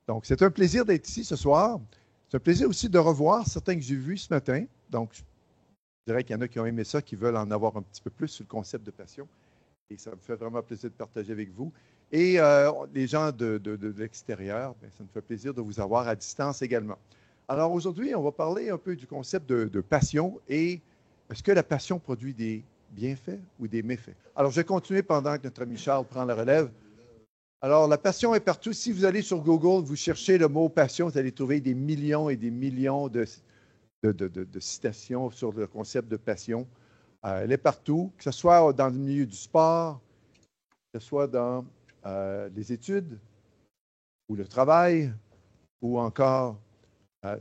Donc, c'est un plaisir d'être ici ce soir. C'est un plaisir aussi de revoir certains que j'ai vus ce matin. Donc, je dirais qu'il y en a qui ont aimé ça, qui veulent en avoir un petit peu plus sur le concept de passion. Et ça me fait vraiment plaisir de partager avec vous. Et les gens de l'extérieur, bien, ça me fait plaisir de vous avoir à distance également. Alors aujourd'hui, on va parler un peu du concept de passion et est-ce que la passion produit des bienfaits ou des méfaits? Alors, je vais continuer pendant que notre ami Charles prend la relève. Alors, la passion est partout. Si vous allez sur Google, vous cherchez le mot passion, vous allez trouver des millions et des millions de citations sur le concept de passion. Elle est partout, que ce soit dans le milieu du sport, que ce soit dans les études ou le travail, ou encore,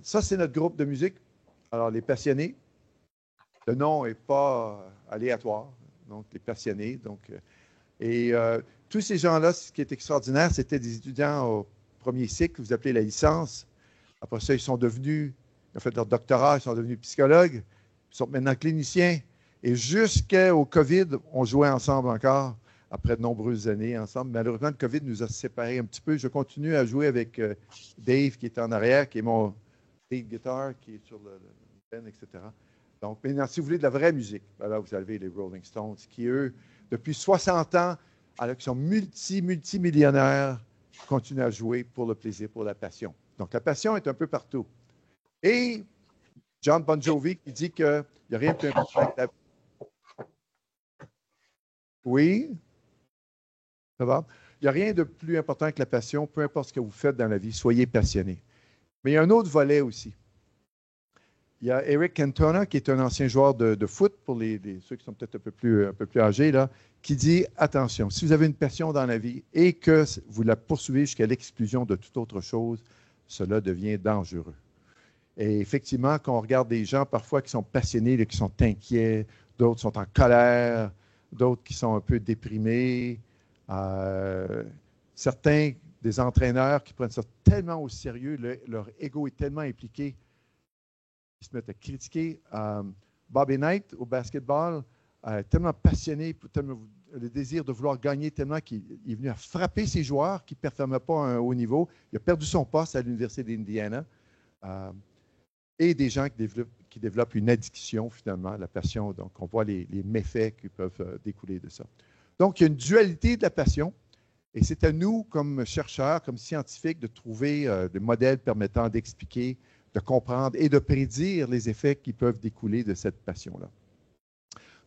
ça c'est notre groupe de musique. Alors, les passionnés, le nom n'est pas aléatoire, donc les passionnés. Donc, tous ces gens-là, ce qui est extraordinaire, c'était des étudiants au premier cycle, vous appelez la licence. Après ça, ils ont fait leur doctorat, ils sont devenus psychologues, ils sont maintenant cliniciens. Et jusqu'au COVID, on jouait ensemble encore, après de nombreuses années ensemble. Malheureusement, le COVID nous a séparés un petit peu. Je continue à jouer avec Dave, qui est en arrière, qui est mon lead guitar, qui est sur le pen, etc. Donc, maintenant, si vous voulez de la vraie musique, ben là, vous avez les Rolling Stones, qui, eux, depuis 60 ans, alors qu'ils sont multimillionnaires, continuent à jouer pour le plaisir, pour la passion. Donc, la passion est un peu partout. Et John Bon Jovi qui dit qu'il n'y a rien de plus important que la... Oui, ça va? Il n'y a rien de plus important que la passion, peu importe ce que vous faites dans la vie, soyez passionné. Mais il y a un autre volet aussi. Il y a Eric Cantona, qui est un ancien joueur de foot, pour ceux qui sont peut-être un peu plus âgés, là, qui dit, attention, si vous avez une passion dans la vie et que vous la poursuivez jusqu'à l'exclusion de toute autre chose, cela devient dangereux. Et effectivement, quand on regarde des gens parfois qui sont passionnés, qui sont inquiets, d'autres sont en colère, d'autres qui sont un peu déprimés, certains des entraîneurs qui prennent ça tellement au sérieux, leur ego est tellement impliqué, ils se mettent à critiquer. Bobby Knight au basketball, tellement passionné, tellement le désir de vouloir gagner, tellement qu'il est venu à frapper ses joueurs qui ne performaient pas à un haut niveau. Il a perdu son poste à l'Université d'Indiana. Et des gens qui développent une addiction, finalement, à la passion. Donc, on voit les méfaits qui peuvent découler de ça. Donc, il y a une dualité de la passion. Et c'est à nous, comme chercheurs, comme scientifiques, de trouver des modèles permettant d'expliquer, de comprendre et de prédire les effets qui peuvent découler de cette passion-là.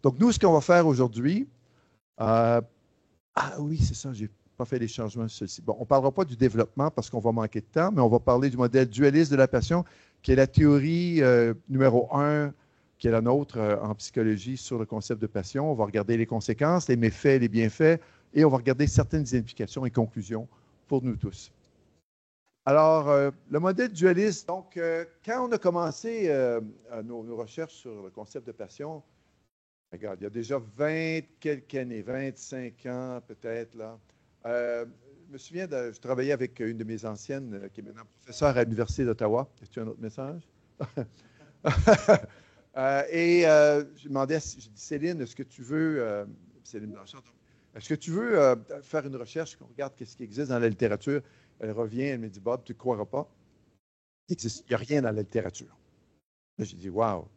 Donc, nous, ce qu'on va faire aujourd'hui, ah oui, c'est ça, je n'ai pas fait les changements sur ceci. Bon, on ne parlera pas du développement parce qu'on va manquer de temps, mais on va parler du modèle dualiste de la passion, qui est la théorie numéro 1, qui est la nôtre en psychologie sur le concept de passion. On va regarder les conséquences, les méfaits, les bienfaits, et on va regarder certaines implications et conclusions pour nous tous. Alors, le modèle dualiste, donc, quand on a commencé nos recherches sur le concept de passion, regarde, il y a déjà 20 quelques années, 25 ans peut-être, là. Je me souviens, je travaillais avec une de mes anciennes, qui est maintenant professeure à l'Université d'Ottawa. As-tu un autre message? Je demandais, je dis, Céline, est-ce que tu veux, Céline Blanchard, est-ce que tu veux faire une recherche, qu'on regarde ce qui existe dans la littérature? Elle revient, elle me dit, Bob, tu ne croiras pas? Il n'y a rien dans la littérature. Là, j'ai dit, wow.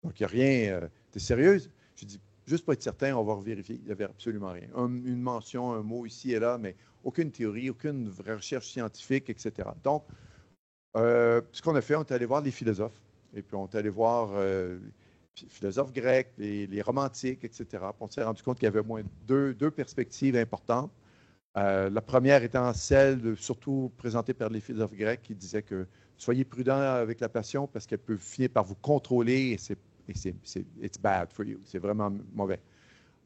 Donc, il n'y a rien. Tu es sérieuse? J'ai dit, juste pour être certain, on va vérifier. Il n'y avait absolument rien. Une mention, un mot ici et là, mais aucune théorie, aucune vraie recherche scientifique, etc. Donc, ce qu'on a fait, on est allé voir les philosophes. Et puis, on est allé voir les philosophes grecs, les romantiques, etc. Puis on s'est rendu compte qu'il y avait au moins deux perspectives importantes. La première étant celle, surtout présentée par les philosophes grecs, qui disaient que soyez prudents avec la passion parce qu'elle peut finir par vous contrôler et it's bad for you. C'est vraiment mauvais.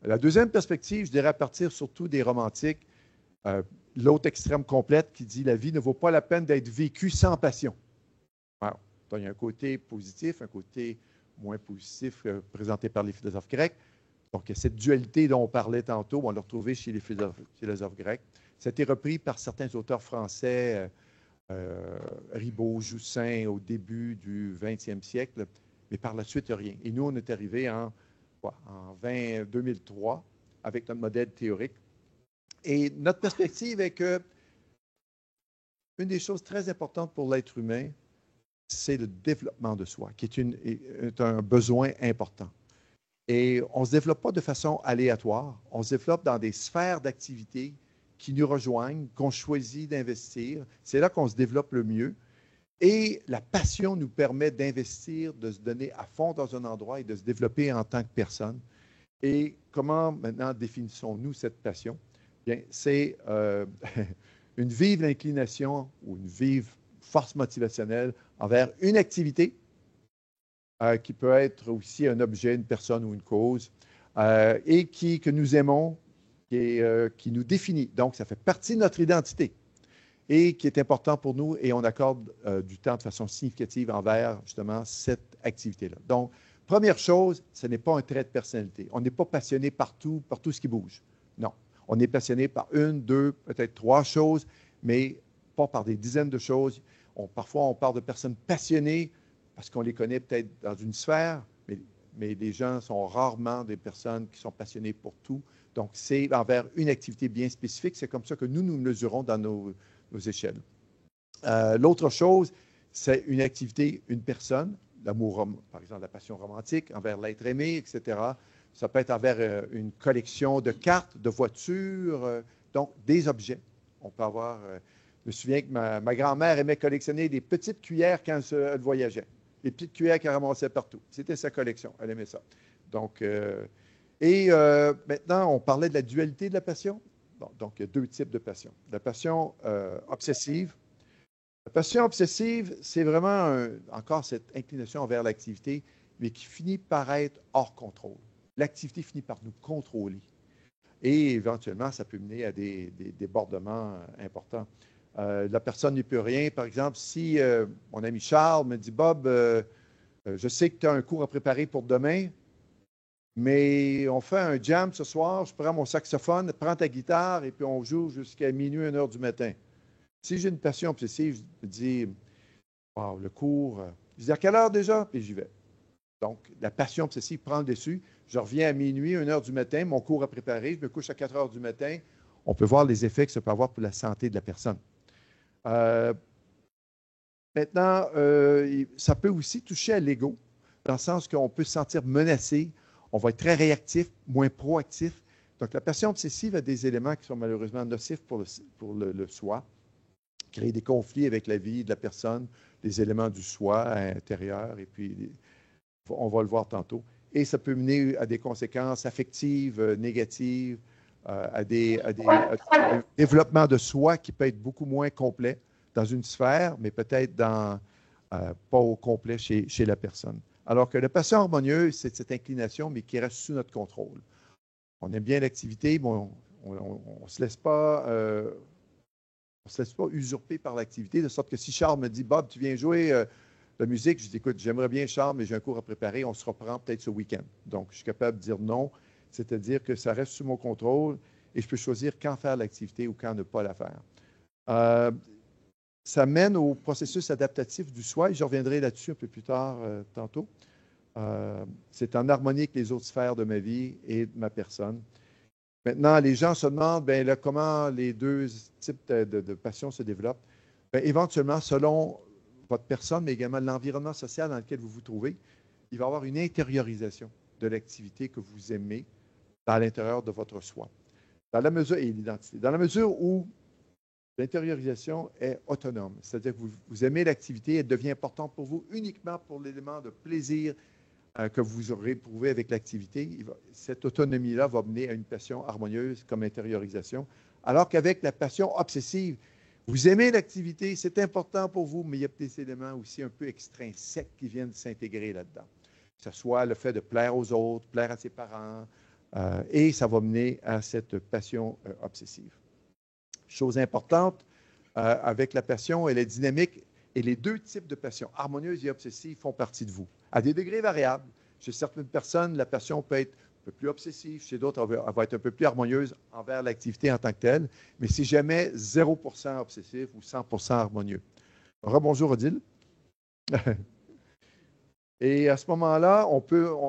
La deuxième perspective, je dirais à partir surtout des romantiques, l'autre extrême complète qui dit la vie ne vaut pas la peine d'être vécue sans passion. Alors, donc, il y a un côté positif, un côté moins positif présenté par les philosophes grecs. Donc, il y a cette dualité dont on parlait tantôt, on l'a retrouvé chez les philosophes grecs. Ça a été repris par certains auteurs français, Ribot, Joussin, au début du 20e siècle, mais par la suite, il n'y a rien. Et nous, on est arrivé en 2003 avec notre modèle théorique. Et notre perspective est que une des choses très importantes pour l'être humain, c'est le développement de soi, qui est un besoin important. Et on ne se développe pas de façon aléatoire, on se développe dans des sphères d'activité qui nous rejoignent, qu'on choisit d'investir. C'est là qu'on se développe le mieux. Et la passion nous permet d'investir, de se donner à fond dans un endroit et de se développer en tant que personne. Et comment maintenant définissons-nous cette passion? Bien, c'est une vive inclination ou une vive force motivationnelle envers une activité qui peut être aussi un objet, une personne ou une cause, et que nous aimons, qui nous définit. Donc, ça fait partie de notre identité et qui est important pour nous et on accorde du temps de façon significative envers justement cette activité-là. Donc, première chose, ce n'est pas un trait de personnalité. On n'est pas passionné par tout ce qui bouge. Non. On est passionné par une, deux, peut-être trois choses, mais pas par des dizaines de choses. Parfois, on parle de personnes passionnées parce qu'on les connaît peut-être dans une sphère, mais les gens sont rarement des personnes qui sont passionnées pour tout. Donc, c'est envers une activité bien spécifique. C'est comme ça que nous mesurons dans nos échelles. L'autre chose, c'est une activité, une personne, l'amour, par exemple, la passion romantique envers l'être aimé, etc. Ça peut être envers une collection de cartes, de voitures, donc des objets. On peut avoir... je me souviens que ma grand-mère aimait collectionner des petites cuillères quand elle voyageait. Des petites cuillères qu'elle ramassait partout. C'était sa collection. Elle aimait ça. Donc, maintenant, on parlait de la dualité de la passion. Bon, donc, il y a deux types de passion. La passion obsessive. La passion obsessive, c'est vraiment encore cette inclination vers l'activité, mais qui finit par être hors contrôle. L'activité finit par nous contrôler. Et éventuellement, ça peut mener à des débordements importants. La personne n'y peut rien. Par exemple, si mon ami Charles me dit « Bob, je sais que tu as un cours à préparer pour demain, mais on fait un jam ce soir, je prends mon saxophone, prends ta guitare et puis on joue jusqu'à minuit, 1 heure du matin. » Si j'ai une passion obsessive, je me dis « Wow, le cours, je dis à quelle heure déjà? » Puis j'y vais. Donc, la passion obsessive prend le dessus. Je reviens à minuit, 1 heure du matin, mon cours à préparer, je me couche à 4 heures du matin. On peut voir les effets que ça peut avoir pour la santé de la personne. Maintenant, ça peut aussi toucher à l'ego, dans le sens qu'on peut se sentir menacé, on va être très réactif, moins proactif. Donc, la passion obsessive a des éléments qui sont malheureusement nocifs pour le soi, créer des conflits avec la vie de la personne, des éléments du soi intérieur, et puis on va le voir tantôt. Et ça peut mener à des conséquences affectives négatives, à des développements de soi qui peut être beaucoup moins complet dans une sphère, mais peut-être pas au complet chez la personne. Alors que la passion harmonieuse, c'est cette inclination, mais qui reste sous notre contrôle. On aime bien l'activité, mais on ne se laisse pas usurper par l'activité, de sorte que si Charles me dit « Bob, tu viens jouer la musique », je dis « Écoute, j'aimerais bien Charles, mais j'ai un cours à préparer, on se reprend peut-être ce week-end. » Donc, je suis capable de dire non, c'est-à-dire que ça reste sous mon contrôle et je peux choisir quand faire l'activité ou quand ne pas la faire. Ça mène au processus adaptatif du soi, et je reviendrai là-dessus un peu plus tard tantôt. C'est en harmonie avec les autres sphères de ma vie et de ma personne. Maintenant, les gens se demandent comment les deux types de passions se développent. Éventuellement, selon votre personne, mais également l'environnement social dans lequel vous vous trouvez, il va y avoir une intériorisation de l'activité que vous aimez dans l'intérieur de votre soi. Dans la mesure, et l'identité. Dans la mesure où l'intériorisation est autonome, c'est-à-dire que vous aimez l'activité, elle devient importante pour vous uniquement pour l'élément de plaisir que vous aurez éprouvé avec l'activité. Cette autonomie-là va mener à une passion harmonieuse comme intériorisation, alors qu'avec la passion obsessive, vous aimez l'activité, c'est important pour vous, mais il y a des éléments aussi un peu extrinsèques qui viennent s'intégrer là-dedans. Que ce soit le fait de plaire aux autres, plaire à ses parents, et ça va mener à cette passion obsessive. Chose importante, avec la passion, elle est dynamique, et les deux types de passion, harmonieuse et obsessive, font partie de vous, à des degrés variables. Chez certaines personnes, la passion peut être un peu plus obsessive, chez d'autres, elle va être un peu plus harmonieuse envers l'activité en tant que telle, mais c'est jamais 0% obsessif ou 100% harmonieux. Rebonjour, Odile. Et à ce moment-là,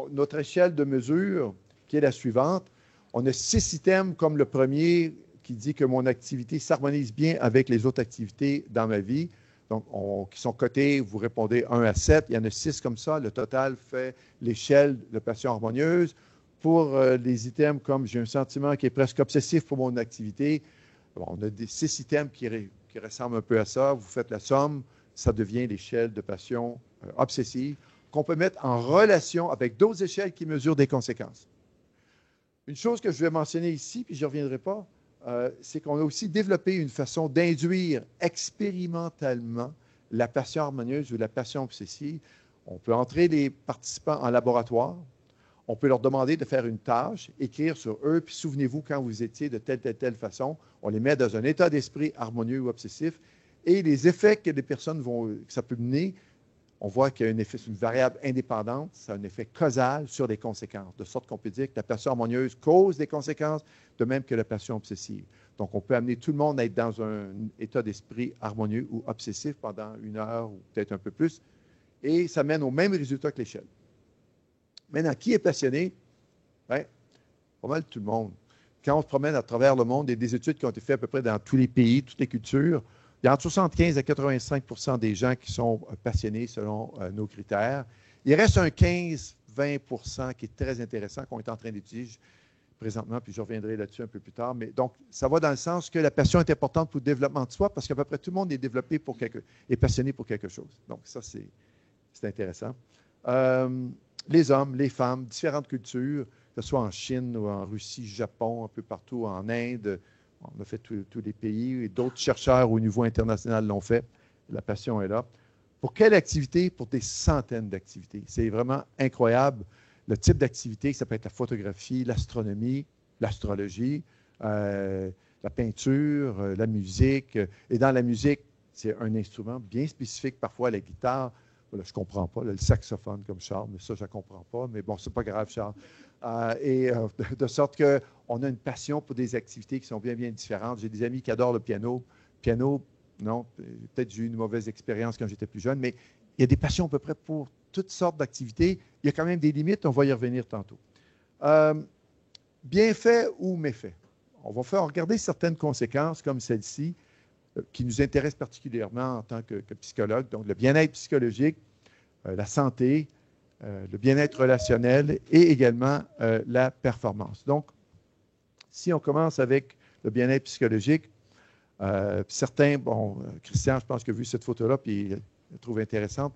notre échelle de mesure, qui est la suivante, on a 6 items comme le premier qui dit que mon activité s'harmonise bien avec les autres activités dans ma vie. Donc, qui sont cotés, vous répondez 1 à 7. Il y en a 6 comme ça. Le total fait l'échelle de passion harmonieuse. Pour les items comme j'ai un sentiment qui est presque obsessif pour mon activité, bon, on a 6 items qui ressemblent un peu à ça. Vous faites la somme, ça devient l'échelle de passion obsessive qu'on peut mettre en relation avec d'autres échelles qui mesurent des conséquences. Une chose que je vais mentionner ici, puis je ne reviendrai pas, c'est qu'on a aussi développé une façon d'induire expérimentalement la passion harmonieuse ou la passion obsessive. On peut entrer les participants en laboratoire, on peut leur demander de faire une tâche, écrire sur eux, puis souvenez-vous quand vous étiez de telle façon, on les met dans un état d'esprit harmonieux ou obsessif, et les effets que les personnes que ça peut mener, on voit qu'il y a un effet, c'est une variable indépendante, ça a un effet causal sur les conséquences, de sorte qu'on peut dire que la passion harmonieuse cause des conséquences, de même que la passion obsessive. Donc, on peut amener tout le monde à être dans un état d'esprit harmonieux ou obsessif pendant 1 heure ou peut-être un peu plus, et ça mène au même résultat que l'échelle. Maintenant, qui est passionné? Bien, pas mal tout le monde. Quand on se promène à travers le monde, il y a des études qui ont été faites à peu près dans tous les pays, toutes les cultures. Il y a entre 75 à 85 des gens qui sont passionnés selon nos critères. Il reste un 15-20 qui est très intéressant, qu'on est en train d'étudier présentement, puis je reviendrai là-dessus un peu plus tard. Mais donc, ça va dans le sens que la passion est importante pour le développement de soi, parce qu'à peu près tout le monde est passionné pour quelque chose. Donc, ça, c'est intéressant. Les hommes, les femmes, différentes cultures, que ce soit en Chine ou en Russie, Japon, un peu partout, en Inde. On a fait tous les pays et d'autres chercheurs au niveau international l'ont fait. La passion est là. Pour quelle activité? Pour des centaines d'activités. C'est vraiment incroyable le type d'activité. Ça peut être la photographie, l'astronomie, l'astrologie, la peinture, la musique. Et dans la musique, c'est un instrument bien spécifique, parfois la guitare. Là, je ne comprends pas, là, le saxophone comme Charles, mais ça, je ne comprends pas. Mais bon, ce n'est pas grave, Charles. De sorte qu'on a une passion pour des activités qui sont bien, bien différentes. J'ai des amis qui adorent le piano. Piano, non, peut-être j'ai eu une mauvaise expérience quand j'étais plus jeune, mais il y a des passions à peu près pour toutes sortes d'activités. Il y a quand même des limites, on va y revenir tantôt. Bienfaits ou méfaits? On va regarder certaines conséquences comme celle-ci, qui nous intéresse particulièrement en tant que psychologue. Donc, le bien-être psychologique, la santé, le bien-être relationnel et également la performance. Donc, si on commence avec le bien-être psychologique, certains, bon, Christian, je pense qu'il a vu cette photo-là, puis il la trouve intéressante,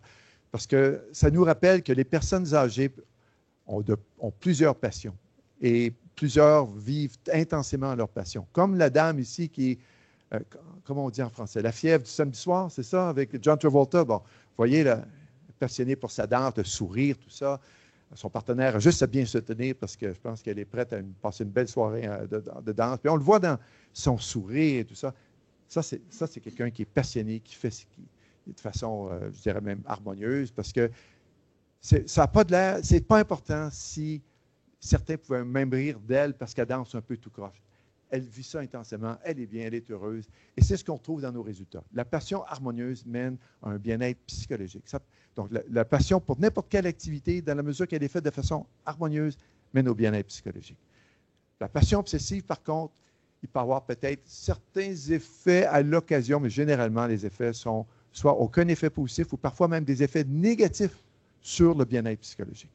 parce que ça nous rappelle que les personnes âgées ont plusieurs passions et plusieurs vivent intensément leur passion. Comme la dame ici qui est comment on dit en français? La fièvre du samedi soir, c'est ça, avec John Travolta. Bon, vous voyez, là, passionnée pour sa danse, le sourire, tout ça. Son partenaire a juste à bien se tenir parce que je pense qu'elle est prête à passer une belle soirée de danse. Puis on le voit dans son sourire et tout ça. Ça, c'est quelqu'un qui est passionné, qui fait de façon, je dirais même harmonieuse, parce que ça n'a pas de l'air, c'est pas important si certains pouvaient même rire d'elle parce qu'elle danse un peu tout croche. Elle vit ça intensément, elle est bien, elle est heureuse. Et c'est ce qu'on trouve dans nos résultats. La passion harmonieuse mène à un bien-être psychologique. Donc, la passion pour n'importe quelle activité, dans la mesure qu'elle est faite de façon harmonieuse, mène au bien-être psychologique. La passion obsessive, par contre, il peut avoir peut-être certains effets à l'occasion, mais généralement, les effets sont soit aucun effet positif ou parfois même des effets négatifs sur le bien-être psychologique.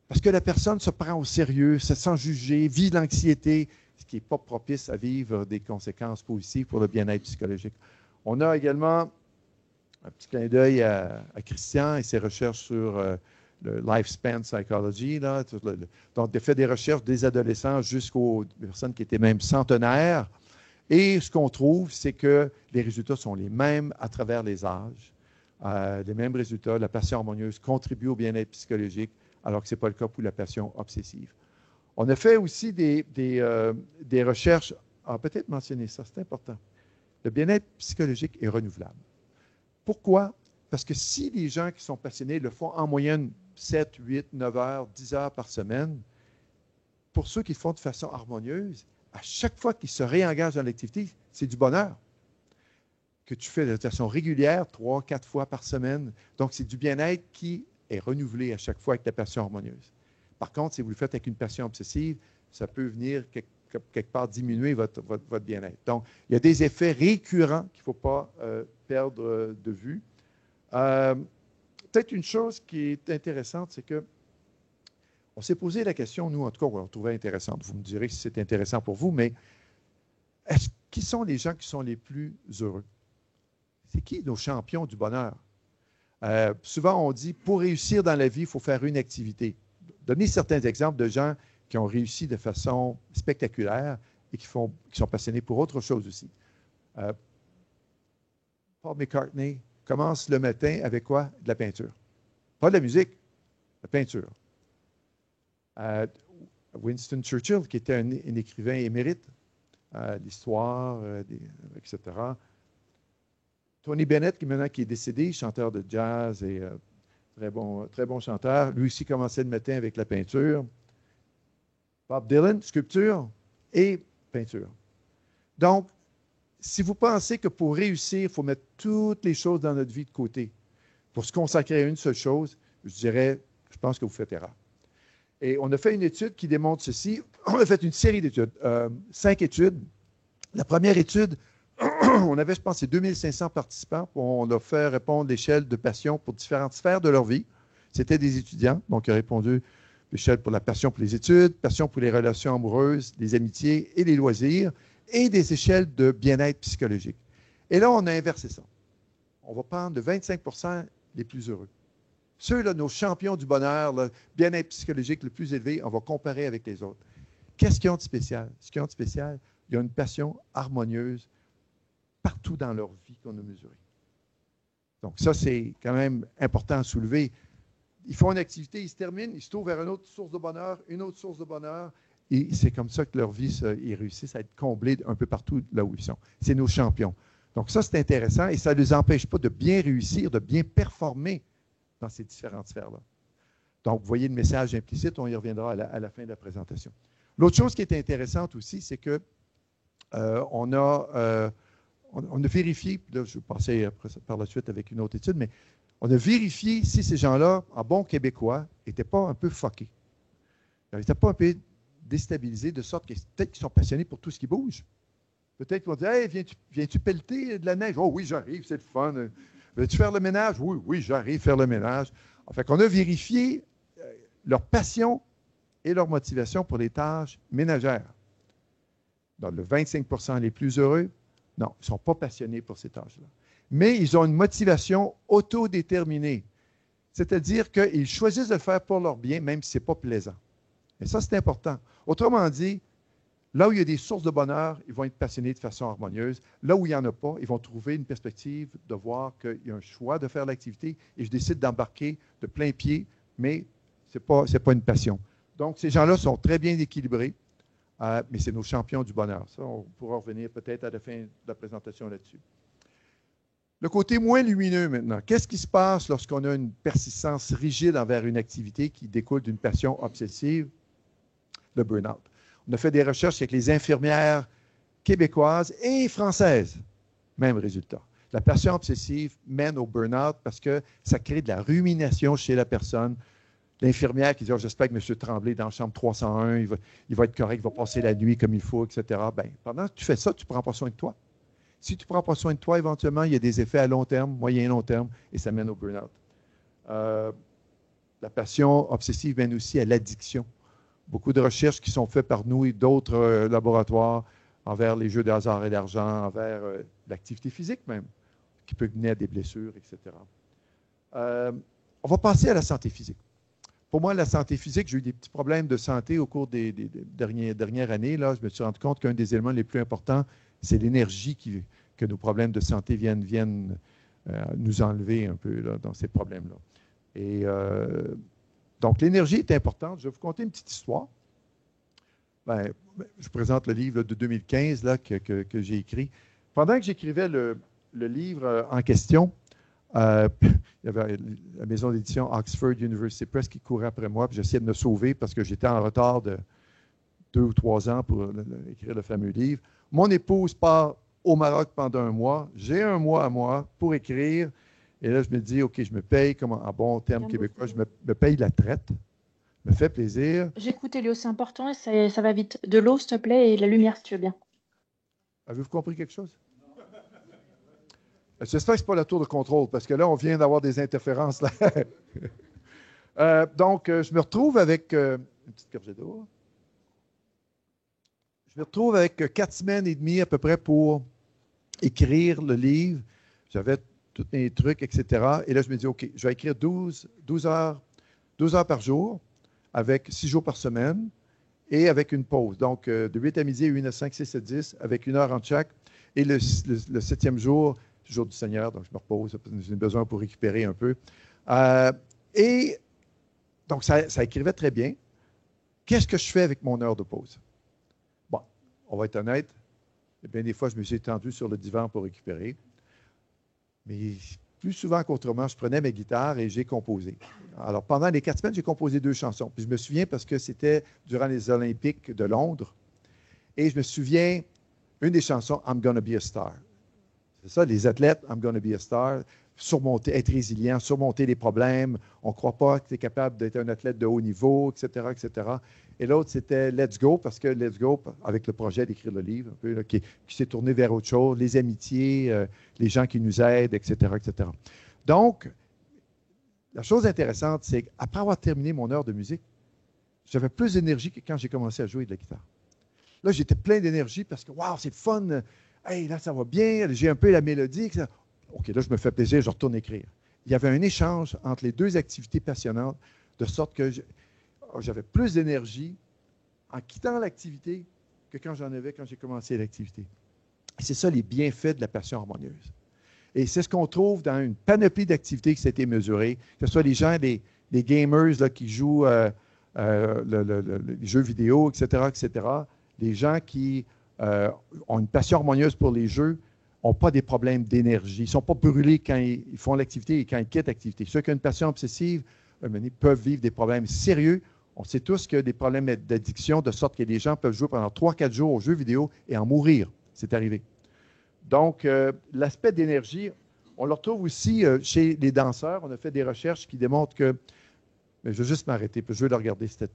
Parce que la personne se prend au sérieux, se sent jugée, vit l'anxiété, ce qui n'est pas propice à vivre des conséquences positives pour le bien-être psychologique. On a également un petit clin d'œil à Christian et ses recherches sur le lifespan psychology. Là, donc, il a fait des recherches des adolescents jusqu'aux personnes qui étaient même centenaires. Et ce qu'on trouve, c'est que les résultats sont les mêmes à travers les âges. Les mêmes résultats, la passion harmonieuse contribue au bien-être psychologique, alors que ce n'est pas le cas pour la passion obsessive. On a fait aussi des recherches. Peut-être mentionner ça, c'est important. Le bien-être psychologique est renouvelable. Pourquoi? Parce que si les gens qui sont passionnés le font en moyenne 7, 8, 9 heures, 10 heures par semaine, pour ceux qui le font de façon harmonieuse, à chaque fois qu'ils se réengagent dans l'activité, c'est du bonheur que tu fais de façon régulière, 3, 4 fois par semaine. Donc, c'est du bien-être qui est renouvelé à chaque fois avec la passion harmonieuse. Par contre, si vous le faites avec une passion obsessive, ça peut venir quelque part diminuer votre bien-être. Donc, il y a des effets récurrents qu'il ne faut pas perdre de vue. Peut-être une chose qui est intéressante, c'est que on s'est posé la question, nous, en tout cas, on l'a trouvait intéressante. Vous me direz si c'est intéressant pour vous, mais qui sont les gens qui sont les plus heureux? C'est qui nos champions du bonheur? Souvent, on dit, pour réussir dans la vie, il faut faire une activité. Donnez certains exemples de gens qui ont réussi de façon spectaculaire et qui sont passionnés pour autre chose aussi. Paul McCartney commence le matin avec quoi? De la peinture. Pas de la musique, de la peinture. Winston Churchill, qui était un écrivain émérite, l'histoire, etc. Tony Bennett, qui est décédé, chanteur de jazz et très bon chanteur, lui aussi commençait le matin avec la peinture. Bob Dylan, sculpture et peinture. Donc, si vous pensez que pour réussir, il faut mettre toutes les choses dans notre vie de côté pour se consacrer à une seule chose, je pense que vous faites erreur. Et on a fait une étude qui démontre ceci. On a fait une série d'études, 5 études. La première étude, on avait, je pense, 2500 participants. On leur fait répondre l'échelle de passion pour différentes sphères de leur vie. C'était des étudiants, donc ils ont répondu l'échelle pour la passion pour les études, passion pour les relations amoureuses, les amitiés et les loisirs, et des échelles de bien-être psychologique. Et là, on a inversé ça. On va prendre de 25% les plus heureux. Ceux-là, nos champions du bonheur, le bien-être psychologique le plus élevé, on va comparer avec les autres. Qu'est-ce qu'ils ont de spécial? Ce qu'ils ont de spécial, il y a une passion harmonieuse partout dans leur vie qu'on a mesurée. Donc ça, c'est quand même important à soulever. Ils font une activité, ils se terminent, ils se tournent vers une autre source de bonheur, et c'est comme ça que leur vie, ils réussissent à être comblés un peu partout là où ils sont. C'est nos champions. Donc ça, c'est intéressant et ça ne les empêche pas de bien réussir, de bien performer dans ces différentes sphères-là. Donc, vous voyez le message implicite, on y reviendra à la fin de la présentation. L'autre chose qui est intéressante aussi, c'est que on a vérifié, puis là, je vais passer par la suite avec une autre étude, mais on a vérifié si ces gens-là, en bon québécois, n'étaient pas un peu fuckés. Ils n'étaient pas un peu déstabilisés, de sorte que peut-être qu'ils sont passionnés pour tout ce qui bouge. Peut-être qu'ils vont dire, « Hey, viens-tu pelleter de la neige? »« Oh oui, j'arrive, c'est le fun. »« Veux-tu faire le ménage? »« Oui, oui, j'arrive faire le ménage. » En fait, on a vérifié leur passion et leur motivation pour les tâches ménagères. Dans le 25% les plus heureux, non, ils ne sont pas passionnés pour ces tâches-là. Mais ils ont une motivation autodéterminée. C'est-à-dire qu'ils choisissent de le faire pour leur bien, même si ce n'est pas plaisant. Et ça, c'est important. Autrement dit, là où il y a des sources de bonheur, ils vont être passionnés de façon harmonieuse. Là où il n'y en a pas, ils vont trouver une perspective de voir qu'il y a un choix de faire l'activité et je décide d'embarquer de plein pied, mais ce n'est pas une passion. Donc, ces gens-là sont très bien équilibrés, mais c'est nos champions du bonheur. Ça, on pourra revenir peut-être à la fin de la présentation là-dessus. Le côté moins lumineux maintenant. Qu'est-ce qui se passe lorsqu'on a une persistance rigide envers une activité qui découle d'une passion obsessive? Le burn-out. On a fait des recherches avec les infirmières québécoises et françaises. Même résultat. La passion obsessive mène au burn-out parce que ça crée de la rumination chez la personne. L'infirmière qui dit, oh, j'espère que M. Tremblay dans la chambre 301, il va être correct, il va passer la nuit comme il faut, etc. Bien, pendant que tu fais ça, tu ne prends pas soin de toi. Si tu ne prends pas soin de toi, éventuellement, il y a des effets à long terme, moyen et long terme, et ça mène au burn-out. La passion obsessive mène aussi à l'addiction. Beaucoup de recherches qui sont faites par nous et d'autres laboratoires envers les jeux de hasard et d'argent, envers l'activité physique même, qui peut mener à des blessures, etc. On va passer à la santé physique. Pour moi, la santé physique, j'ai eu des petits problèmes de santé au cours des dernières années. Là, je me suis rendu compte qu'un des éléments les plus importants, c'est l'énergie que nos problèmes de santé viennent nous enlever un peu là, dans ces problèmes-là. Et donc, l'énergie est importante. Je vais vous conter une petite histoire. Ben, je présente le livre là, de 2015 là, que j'ai écrit. Pendant que j'écrivais le livre en question, il y avait la maison d'édition Oxford University Press qui courait après moi, puis j'essayais de me sauver parce que j'étais en retard de 2 ou 3 ans pour écrire le fameux livre. Mon épouse part au Maroc pendant un mois. J'ai un mois à moi pour écrire. Et là, je me dis, OK, je me paye, comme en bon terme québécois, je me paye la traite. Me fait plaisir. J'écoute, Elio, c'est important et ça va vite. De l'eau, s'il te plaît, et la lumière, si tu veux bien. Avez-vous compris quelque chose? J'espère que ce n'est pas la tour de contrôle, parce que là, on vient d'avoir des interférences. Là. Je me retrouve avec une petite gorgée d'eau. Je me retrouve avec 4 semaines et demie à peu près pour écrire le livre. J'avais tous mes trucs, etc. Et là, je me dis, OK, je vais écrire 12 heures, 12 heures par jour, avec 6 jours par semaine, et avec une pause. Donc, de 8 à midi, 1 à 5, 6 à 10, avec 1 heure entre chaque. Et le 7e jour, jour du Seigneur, donc je me repose, j'ai besoin pour récupérer un peu. Et donc, ça écrivait très bien. Qu'est-ce que je fais avec mon heure de pause? Bon, on va être honnête. Bien, des fois, je me suis étendu sur le divan pour récupérer. Mais plus souvent qu'autrement, je prenais mes guitares et j'ai composé. Alors, pendant les 4 semaines, j'ai composé 2 chansons. Puis je me souviens parce que c'était durant les Olympiques de Londres. Et je me souviens, une des chansons, I'm Gonna Be a Star. C'est ça, les athlètes, I'm Gonna Be a Star, surmonter, être résilient, surmonter les problèmes. On ne croit pas que tu es capable d'être un athlète de haut niveau, etc., etc. Et l'autre, c'était Let's Go, parce que Let's Go, avec le projet d'écrire le livre, un peu, là, qui s'est tourné vers autre chose, les amitiés, les gens qui nous aident, etc., etc. Donc, la chose intéressante, c'est qu'après avoir terminé mon heure de musique, j'avais plus d'énergie que quand j'ai commencé à jouer de la guitare. Là, j'étais plein d'énergie parce que, waouh, c'est le fun. Hey, là, ça va bien. J'ai un peu la mélodie. Etc. OK, là, je me fais plaisir, je retourne écrire. Il y avait un échange entre les deux activités passionnantes, de sorte que j'avais plus d'énergie en quittant l'activité que quand j'en avais quand j'ai commencé l'activité. Et c'est ça les bienfaits de la passion harmonieuse. Et c'est ce qu'on trouve dans une panoplie d'activités qui s'est été mesurée, que ce soit les gens, les gamers là, qui jouent les jeux vidéo, etc., etc., les gens qui ont une passion harmonieuse pour les jeux n'ont pas des problèmes d'énergie. Ils ne sont pas brûlés quand ils font l'activité et quand ils quittent l'activité. Ceux qui ont une passion obsessive peuvent vivre des problèmes sérieux. On sait tous qu'il y a des problèmes d'addiction, de sorte que les gens peuvent jouer pendant 3-4 jours aux jeux vidéo et en mourir. C'est arrivé. Donc, l'aspect d'énergie, on le retrouve aussi chez les danseurs. On a fait des recherches qui démontrent que... Mais je vais juste m'arrêter, puis je veux le regarder. C'était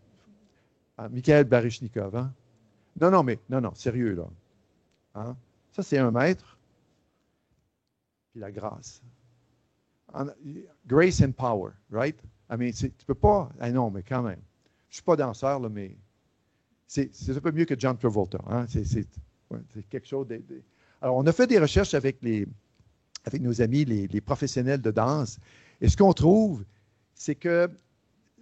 Mikhail Baryshnikov, hein? Non, sérieux, là. Hein? Ça, c'est un maître. Puis la grâce. Grace and power, right? I mean, tu peux pas... Ah non, mais quand même. Je ne suis pas danseur, là, mais c'est un peu mieux que John Travolta. Hein? C'est quelque chose de... Alors, on a fait des recherches avec nos amis, les professionnels de danse. Et ce qu'on trouve, c'est que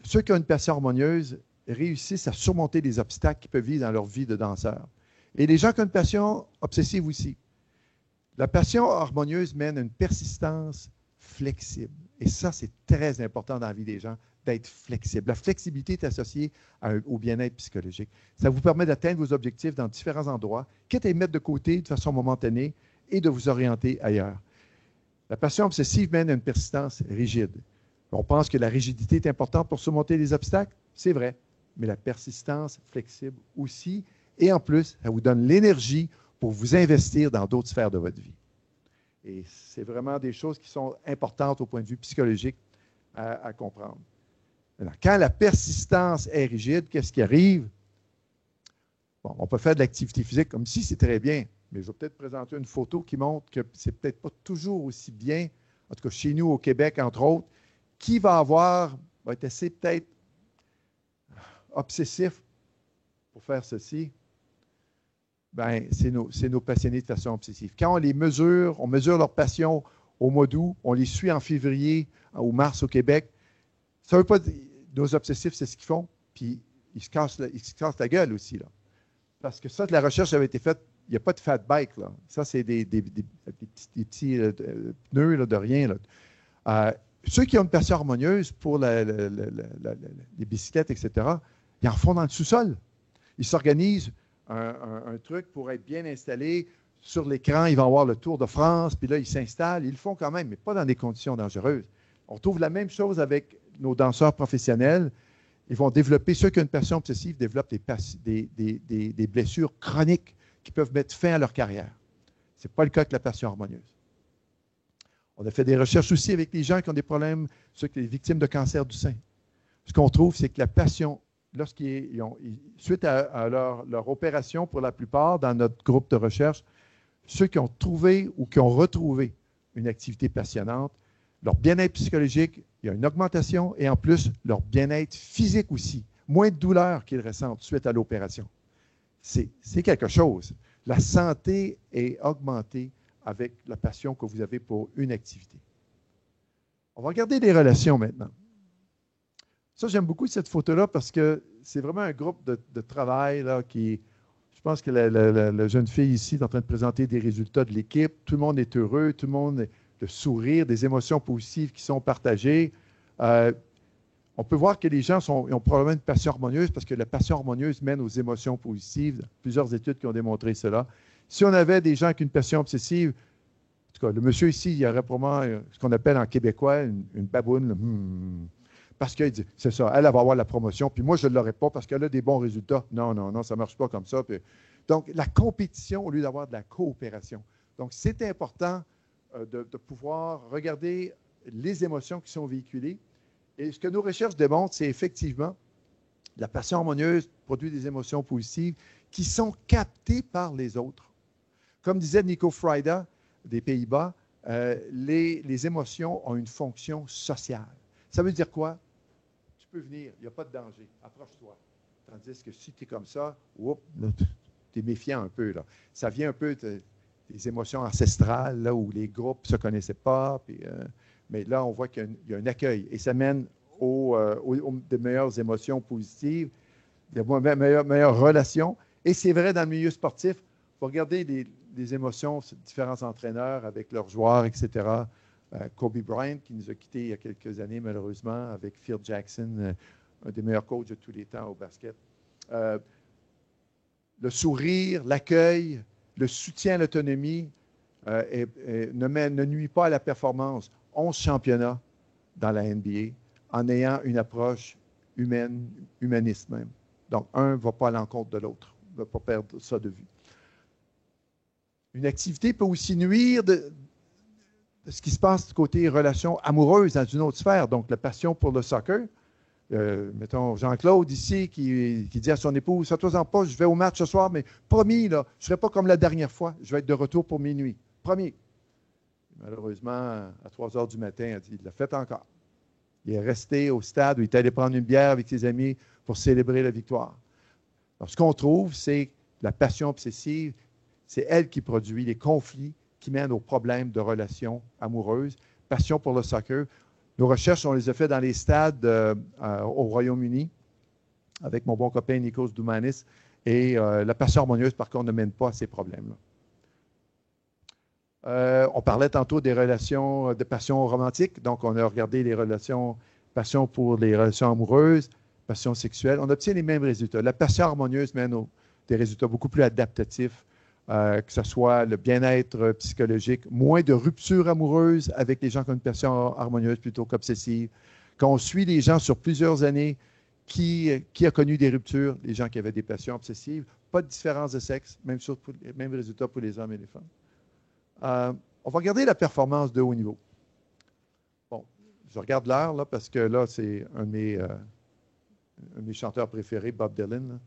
ceux qui ont une passion harmonieuse réussissent à surmonter les obstacles qu'ils peuvent vivre dans leur vie de danseur. Et les gens qui ont une passion obsessive aussi. La passion harmonieuse mène à une persistance flexible. Et ça, c'est très important dans la vie des gens, d'être flexible. La flexibilité est associée au bien-être psychologique. Ça vous permet d'atteindre vos objectifs dans différents endroits, quitte à les mettre de côté de façon momentanée et de vous orienter ailleurs. La passion obsessive mène à une persistance rigide. On pense que la rigidité est importante pour surmonter les obstacles, c'est vrai, mais la persistance flexible aussi. Et en plus, ça vous donne l'énergie pour vous investir dans d'autres sphères de votre vie. Et c'est vraiment des choses qui sont importantes au point de vue psychologique à comprendre. Maintenant, quand la persistance est rigide, qu'est-ce qui arrive? Bon, on peut faire de l'activité physique comme si c'est très bien, mais je vais peut-être présenter une photo qui montre que c'est peut-être pas toujours aussi bien, en tout cas chez nous au Québec, entre autres, qui va être assez peut-être obsessif pour faire ceci. Bien, c'est nos passionnés de façon obsessive. Quand on mesure leur passion au mois d'août, on les suit en février ou mars au Québec. Ça ne veut pas dire, nos obsessifs, c'est ce qu'ils font, puis ils se cassent la gueule aussi, là. Parce que ça, la recherche avait été faite, il n'y a pas de fat bike, là. Ça, c'est des petits pneus là, de rien, là. Ceux qui ont une passion harmonieuse pour les bicyclettes, etc., ils en font dans le sous-sol. Ils s'organisent un truc pour être bien installé. Sur l'écran, ils vont avoir le Tour de France, puis là, ils s'installent. Ils le font quand même, mais pas dans des conditions dangereuses. On trouve la même chose avec nos danseurs professionnels. Ils vont développer, ceux qui ont une passion obsessive développent des blessures chroniques qui peuvent mettre fin à leur carrière. Ce n'est pas le cas avec la passion harmonieuse. On a fait des recherches aussi avec les gens qui ont des problèmes, ceux qui sont victimes de cancer du sein. ce qu'on trouve, c'est que la passion, suite à leur opération, pour la plupart, dans notre groupe de recherche, ceux qui ont trouvé ou qui ont retrouvé une activité passionnante, leur bien-être psychologique, il y a une augmentation et en plus, leur bien-être physique aussi. Moins de douleur qu'ils ressentent suite à l'opération. C'est quelque chose. La santé est augmentée avec la passion que vous avez pour une activité. On va regarder les relations maintenant. Ça, j'aime beaucoup cette photo-là parce que c'est vraiment un groupe de travail là, qui... Je pense que la jeune fille ici est en train de présenter des résultats de l'équipe. Tout le monde est heureux, tout le monde a le sourire, des émotions positives qui sont partagées. On peut voir que les gens ont probablement une passion harmonieuse parce que la passion harmonieuse mène aux émotions positives. Plusieurs études qui ont démontré cela. Si on avait des gens avec une passion obsessive, en tout cas, le monsieur ici, il y aurait probablement ce qu'on appelle en québécois une baboune. Là, parce qu'il dit, c'est ça, elle va avoir la promotion, puis moi, je ne l'aurai pas parce qu'elle a des bons résultats. Non, ça ne marche pas comme ça. Puis, donc, la compétition au lieu d'avoir de la coopération. Donc, c'est important de pouvoir regarder les émotions qui sont véhiculées. Et ce que nos recherches démontrent, c'est effectivement la passion harmonieuse produit des émotions positives qui sont captées par les autres. Comme disait Nico Frida des Pays-Bas, les émotions ont une fonction sociale. Ça veut dire quoi? Tu peux venir, il n'y a pas de danger, approche-toi. Tandis que si tu es comme ça, tu es méfiant un peu. Là. Ça vient un peu des émotions ancestrales, là, où les groupes ne se connaissaient pas. Puis, mais là, on voit qu'il y a un accueil et ça mène de meilleures émotions positives, de meilleures relations. Et c'est vrai dans le milieu sportif. Il faut regarder les émotions de différents entraîneurs avec leurs joueurs, etc. Kobe Bryant, qui nous a quittés il y a quelques années, malheureusement, avec Phil Jackson, un des meilleurs coachs de tous les temps au basket. Le sourire, l'accueil, le soutien à l'autonomie ne nuit pas à la performance. 11 championnats dans la NBA en ayant une approche humaine, humaniste même. Donc, un ne va pas à l'encontre de l'autre. On ne va pas perdre ça de vue. Une activité peut aussi nuire de ce qui se passe du côté relations amoureuses dans une autre sphère. Donc, la passion pour le soccer. Mettons Jean-Claude ici qui dit à son épouse, « Fais-toi-en pas, je vais au match ce soir, mais promis, là, je ne serai pas comme la dernière fois. Je vais être de retour pour minuit. Promis. » Malheureusement, à 3 heures du matin, elle dit, il l'a fait encore. Il est resté au stade où il est allé prendre une bière avec ses amis pour célébrer la victoire. Alors, ce qu'on trouve, c'est la passion obsessive, c'est elle qui produit les conflits qui mènent aux problèmes de relations amoureuses. Passion pour le soccer. Nos recherches, on les a fait dans les stades au Royaume-Uni avec mon bon copain Nikos Doumanis. Et la passion harmonieuse, par contre, ne mène pas à ces problèmes-là. On parlait tantôt des relations de passion romantique. Donc, on a regardé les relations, passion pour les relations amoureuses, passion sexuelle. On obtient les mêmes résultats. La passion harmonieuse mène des résultats beaucoup plus adaptatifs, que ce soit le bien-être psychologique, moins de ruptures amoureuses avec les gens qui ont une passion harmonieuse plutôt qu'obsessive. Quand on suit les gens sur plusieurs années, qui a connu des ruptures? Les gens qui avaient des passions obsessives. Pas de différence de sexe, même résultat pour les hommes et les femmes. On va regarder la performance de haut niveau. Bon, je regarde l'heure, là, parce que là, c'est un de mes chanteurs préférés, Bob Dylan. Là.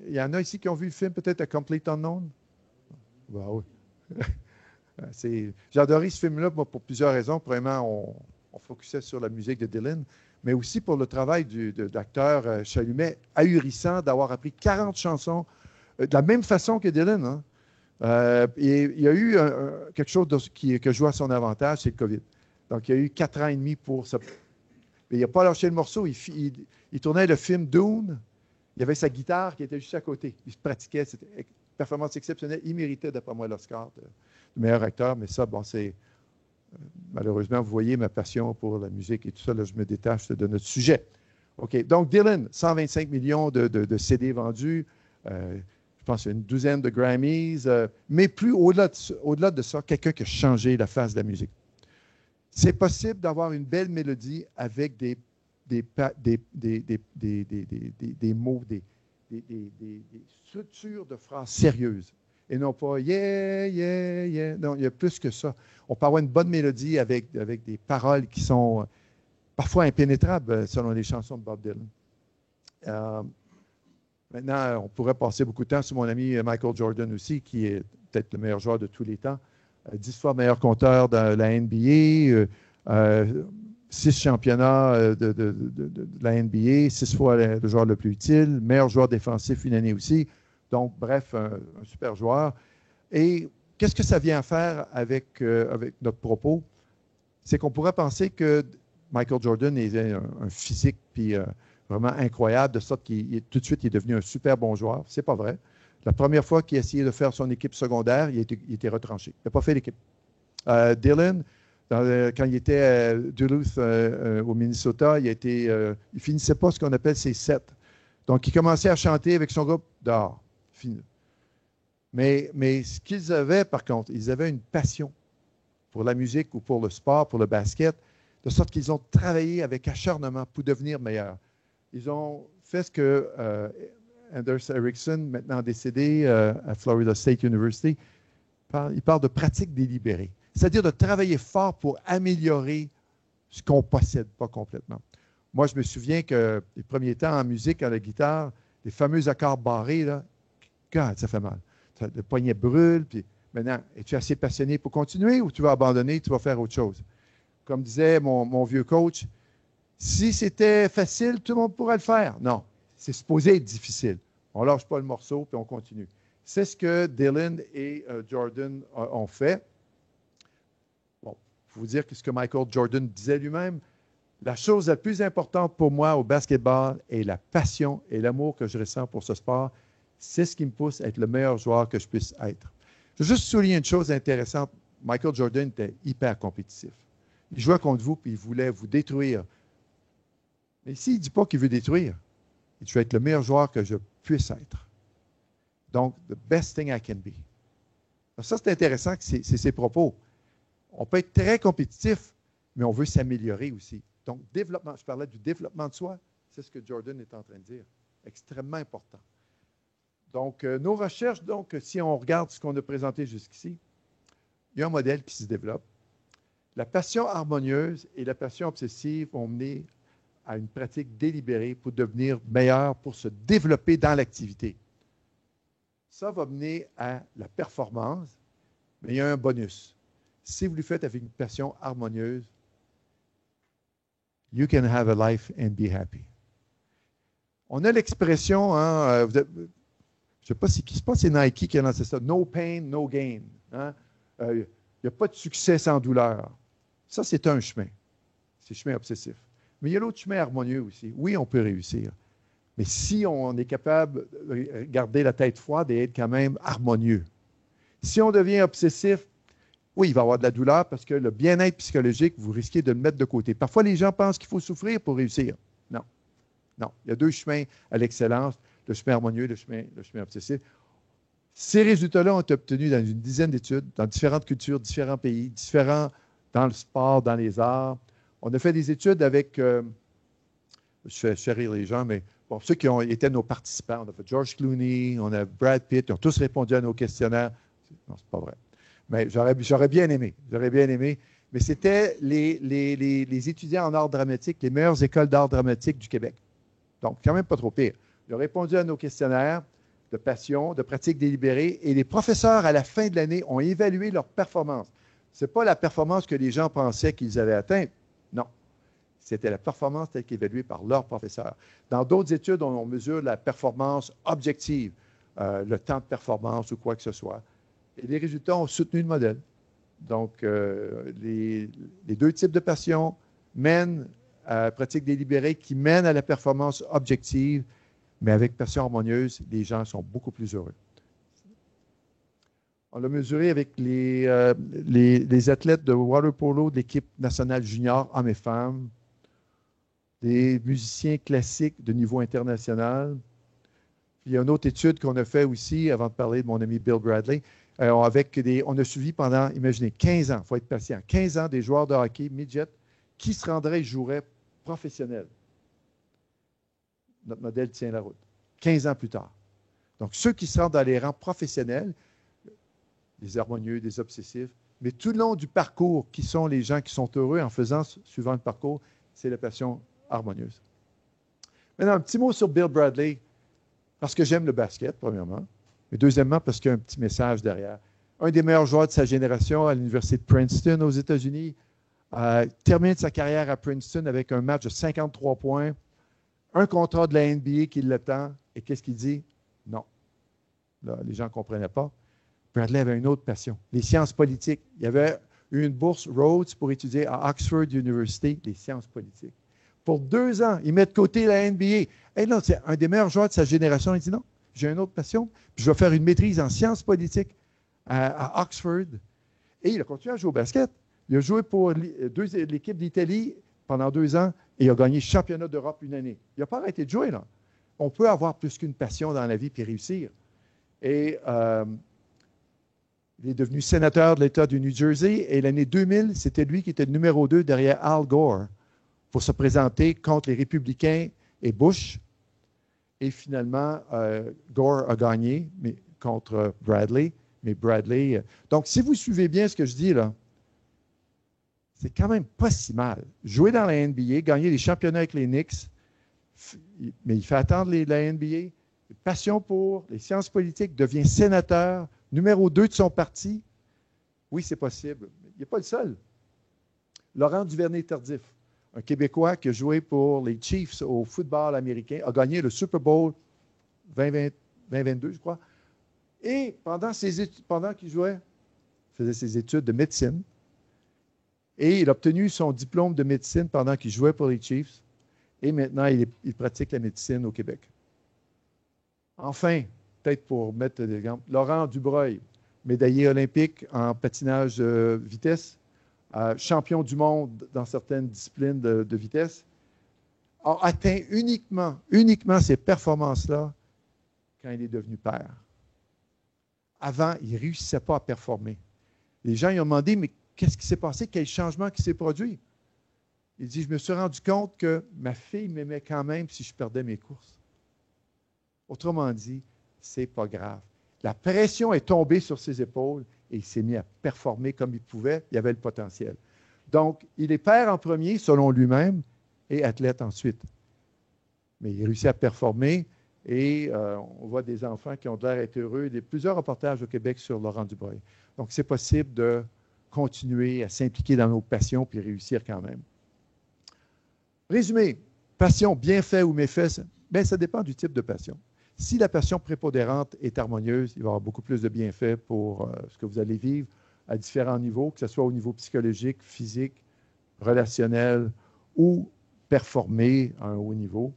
Il y en a ici qui ont vu le film, peut-être, A Complete Unknown? Ben oui. J'ai adoré ce film-là pour plusieurs raisons. Premièrement, on focusait sur la musique de Dylan, mais aussi pour le travail de l'acteur Chalumet, ahurissant d'avoir appris 40 chansons de la même façon que Dylan. Hein? Et il y a eu quelque chose que joue à son avantage, c'est le COVID. Donc, il y a eu 4 ans et demi pour ça. Mais il n'a pas lâché le morceau. Il tournait le film Dune. Il y avait sa guitare qui était juste à côté. Il se pratiquait. C'était une performance exceptionnelle. Il méritait, d'après moi, l'Oscar de meilleur acteur. Mais ça, bon, c'est... malheureusement, vous voyez ma passion pour la musique et tout ça. Là, je me détache de notre sujet. OK. Donc, Dylan, 125 millions de CD vendus. Je pense qu'il y a une douzaine de Grammys. Mais plus au-delà de ça, quelqu'un qui a changé la face de la musique. C'est possible d'avoir une belle mélodie avec des mots, des structures de phrases sérieuses. Et non pas yeah, yeah, yeah. Non, il y a plus que ça. On peut avoir une bonne mélodie avec des paroles qui sont parfois impénétrables selon les chansons de Bob Dylan. Maintenant, on pourrait passer beaucoup de temps sur mon ami Michael Jordan aussi, qui est peut-être le meilleur joueur de tous les temps. 10 fois meilleur compteur de la NBA, 6 championnats de la NBA, 6 fois le joueur le plus utile, meilleur joueur défensif une année aussi. Donc, bref, un super joueur. Et qu'est-ce que ça vient faire avec notre propos? C'est qu'on pourrait penser que Michael Jordan avait un physique puis vraiment incroyable, de sorte qu'il tout de suite il est devenu un super bon joueur. C'est pas vrai. La première fois qu'il a essayé de faire son équipe secondaire, il était retranché. Il n'a pas fait l'équipe. Dylan, quand il était à Duluth, au Minnesota, il finissait pas ce qu'on appelle ses sets. Donc, il commençait à chanter avec son groupe dehors. Fini. Mais ce qu'ils avaient, par contre, ils avaient une passion pour la musique ou pour le sport, pour le basket, de sorte qu'ils ont travaillé avec acharnement pour devenir meilleurs. Ils ont fait ce que Anders Ericsson, maintenant décédé à Florida State University, il parle de pratique délibérée. C'est-à-dire de travailler fort pour améliorer ce qu'on possède, pas complètement. Moi, je me souviens que les premiers temps en musique, à la guitare, les fameux accords barrés, là, God, ça fait mal. Le poignet brûle, puis maintenant, es-tu assez passionné pour continuer ou tu vas abandonner, tu vas faire autre chose? Comme disait mon vieux coach, si c'était facile, tout le monde pourrait le faire. Non, c'est supposé être difficile. On ne lâche pas le morceau, puis on continue. C'est ce que Dylan et Jordan ont fait. Bon, il faut vous dire que ce que Michael Jordan disait lui-même, la chose la plus importante pour moi au basketball est la passion et l'amour que je ressens pour ce sport. C'est ce qui me pousse à être le meilleur joueur que je puisse être. Je veux juste souligner une chose intéressante. Michael Jordan était hyper compétitif. Il jouait contre vous, puis il voulait vous détruire. Mais ici, il ne dit pas qu'il veut détruire. Il dit, je veux être le meilleur joueur que je puisse être. Donc, the best thing I can be. Alors ça, c'est intéressant, c'est ses propos. On peut être très compétitif, mais on veut s'améliorer aussi. Donc, développement, je parlais du développement de soi, c'est ce que Jordan est en train de dire. Extrêmement important. Donc, nos recherches, donc, si on regarde ce qu'on a présenté jusqu'ici, il y a un modèle qui se développe. La passion harmonieuse et la passion obsessive vont mener à une pratique délibérée pour devenir meilleur, pour se développer dans l'activité. Ça va mener à la performance, mais il y a un bonus. Si vous le faites avec une passion harmonieuse, you can have a life and be happy. On a l'expression, hein, je ne sais pas si c'est Nike qui a lancé ça, no pain, no gain. Hein? Il n'y a pas de succès sans douleur. Ça, c'est un chemin. C'est le chemin obsessif. Mais il y a l'autre chemin harmonieux aussi. Oui, on peut réussir. Mais si on est capable de garder la tête froide et être quand même harmonieux. Si on devient obsessif, oui, il va y avoir de la douleur parce que le bien-être psychologique, vous risquez de le mettre de côté. Parfois, les gens pensent qu'il faut souffrir pour réussir. Non. Non. Il y a deux chemins à l'excellence, le chemin harmonieux, le chemin obsessif. Ces résultats-là ont été obtenus dans une dizaine d'études, dans différentes cultures, différents pays, différents dans le sport, dans les arts. On a fait des études avec, je fais rire les gens, mais bon, ceux qui ont été nos participants, on a fait George Clooney, on a Brad Pitt, ils ont tous répondu à nos questionnaires. Non, c'est pas vrai. Mais j'aurais bien aimé. Mais c'était les étudiants en art dramatique, les meilleures écoles d'art dramatique du Québec. Donc, quand même pas trop pire. Ils ont répondu à nos questionnaires de passion, de pratique délibérée, et les professeurs, à la fin de l'année, ont évalué leur performance. Ce n'est pas la performance que les gens pensaient qu'ils avaient atteinte. Non. C'était la performance telle qu'évaluée par leurs professeurs. Dans d'autres études, on mesure la performance objective, le temps de performance ou quoi que ce soit. Et les résultats ont soutenu le modèle. Donc, les deux types de passion mènent à la pratique délibérée qui mène à la performance objective, mais avec passion harmonieuse, les gens sont beaucoup plus heureux. On l'a mesuré avec les athlètes de water polo de l'équipe nationale junior, hommes et femmes, des musiciens classiques de niveau international. Puis il y a une autre étude qu'on a faite aussi, avant de parler de mon ami Bill Bradley, on a suivi pendant, imaginez, 15 ans, il faut être patient, 15 ans des joueurs de hockey midget qui se rendraient et joueraient professionnels. Notre modèle tient la route. 15 ans plus tard. Donc, ceux qui se rendent dans les rangs professionnels, des harmonieux, des obsessifs, mais tout le long du parcours, qui sont les gens qui sont heureux en faisant, suivant le parcours, c'est la passion harmonieuse. Maintenant, un petit mot sur Bill Bradley, parce que j'aime le basket, premièrement, mais deuxièmement, parce qu'il y a un petit message derrière. Un des meilleurs joueurs de sa génération à l'Université de Princeton aux États-Unis, termine sa carrière à Princeton avec un match de 53 points, un contrat de la NBA qui l'attend, et qu'est-ce qu'il dit? Non. Là, les gens ne comprenaient pas. Bradley avait une autre passion, les sciences politiques. Il y avait eu une bourse Rhodes pour étudier à Oxford University les sciences politiques. Pour 2 ans, il met de côté la NBA. Et non, c'est un des meilleurs joueurs de sa génération. Il dit non, j'ai une autre passion, puis je vais faire une maîtrise en sciences politiques à Oxford. Et il a continué à jouer au basket. Il a joué pour l'équipe d'Italie pendant 2 ans et il a gagné le championnat d'Europe une année. Il n'a pas arrêté de jouer, là. On peut avoir plus qu'une passion dans la vie puis réussir. Et il est devenu sénateur de l'État du New Jersey et l'année 2000, c'était lui qui était le numéro 2 derrière Al Gore pour se présenter contre les républicains et Bush. Et finalement, Gore a gagné mais, contre Bradley. Mais Bradley. Donc, si vous suivez bien ce que je dis là, c'est quand même pas si mal. Jouer dans la NBA, gagner les championnats avec les Knicks, mais il fait attendre la NBA. Passion pour les sciences politiques, devient sénateur, numéro 2 de son parti. Oui, c'est possible. Il n'est pas le seul. Laurent Duvernay-Tardif, un Québécois qui a joué pour les Chiefs au football américain, a gagné le Super Bowl 2022, je crois. Et pendant qu'il jouait, il faisait ses études de médecine. Et il a obtenu son diplôme de médecine pendant qu'il jouait pour les Chiefs. Et maintenant, il pratique la médecine au Québec. Enfin, peut-être pour mettre des exemples, Laurent Dubreuil, médaillé olympique en patinage vitesse, champion du monde dans certaines disciplines de vitesse, a atteint uniquement ces performances-là quand il est devenu père. Avant, il ne réussissait pas à performer. Les gens lui ont demandé, mais qu'est-ce qui s'est passé? Quel changement qui s'est produit? Il dit, je me suis rendu compte que ma fille m'aimait quand même si je perdais mes courses. Autrement dit, c'est pas grave. La pression est tombée sur ses épaules et il s'est mis à performer comme il pouvait. Il avait le potentiel. Donc, il est père en premier, selon lui-même, et athlète ensuite. Mais il réussit à performer et on voit des enfants qui ont l'air d'être heureux. Il y a plusieurs reportages au Québec sur Laurent Dubreuil. Donc, c'est possible de continuer à s'impliquer dans nos passions puis réussir quand même. Résumé, passion, bienfait ou méfait, bien, ça dépend du type de passion. Si la passion prépondérante est harmonieuse, il va y avoir beaucoup plus de bienfaits pour ce que vous allez vivre à différents niveaux, que ce soit au niveau psychologique, physique, relationnel ou performer à un haut niveau.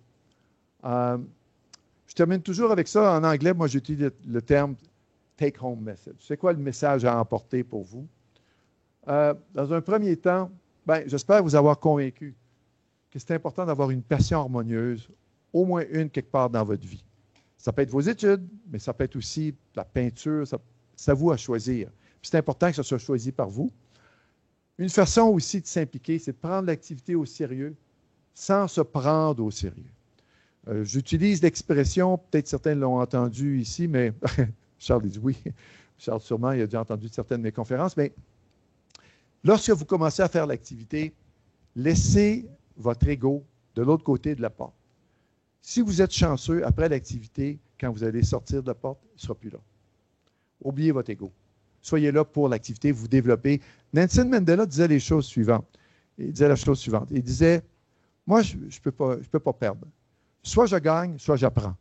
Je termine toujours avec ça. En anglais, moi, j'utilise le terme « take-home message ». C'est quoi le message à emporter pour vous? Dans un premier temps, ben, j'espère vous avoir convaincu que c'est important d'avoir une passion harmonieuse, au moins une quelque part dans votre vie. Ça peut être vos études, mais ça peut être aussi la peinture, c'est à vous à choisir. Puis c'est important que ça soit choisi par vous. Une façon aussi de s'impliquer, c'est de prendre l'activité au sérieux sans se prendre au sérieux. J'utilise l'expression, peut-être certains l'ont entendu ici, mais Charles dit oui. Charles, sûrement, il a déjà entendu certaines de mes conférences, mais lorsque vous commencez à faire l'activité, laissez votre ego de l'autre côté de la porte. Si vous êtes chanceux, après l'activité, quand vous allez sortir de la porte, il ne sera plus là. Oubliez votre ego. Soyez là pour l'activité, vous développez. Nelson Mandela disait les choses suivantes. Il disait la chose suivante. Il disait, moi, je ne peux pas perdre. Soit je gagne, soit j'apprends.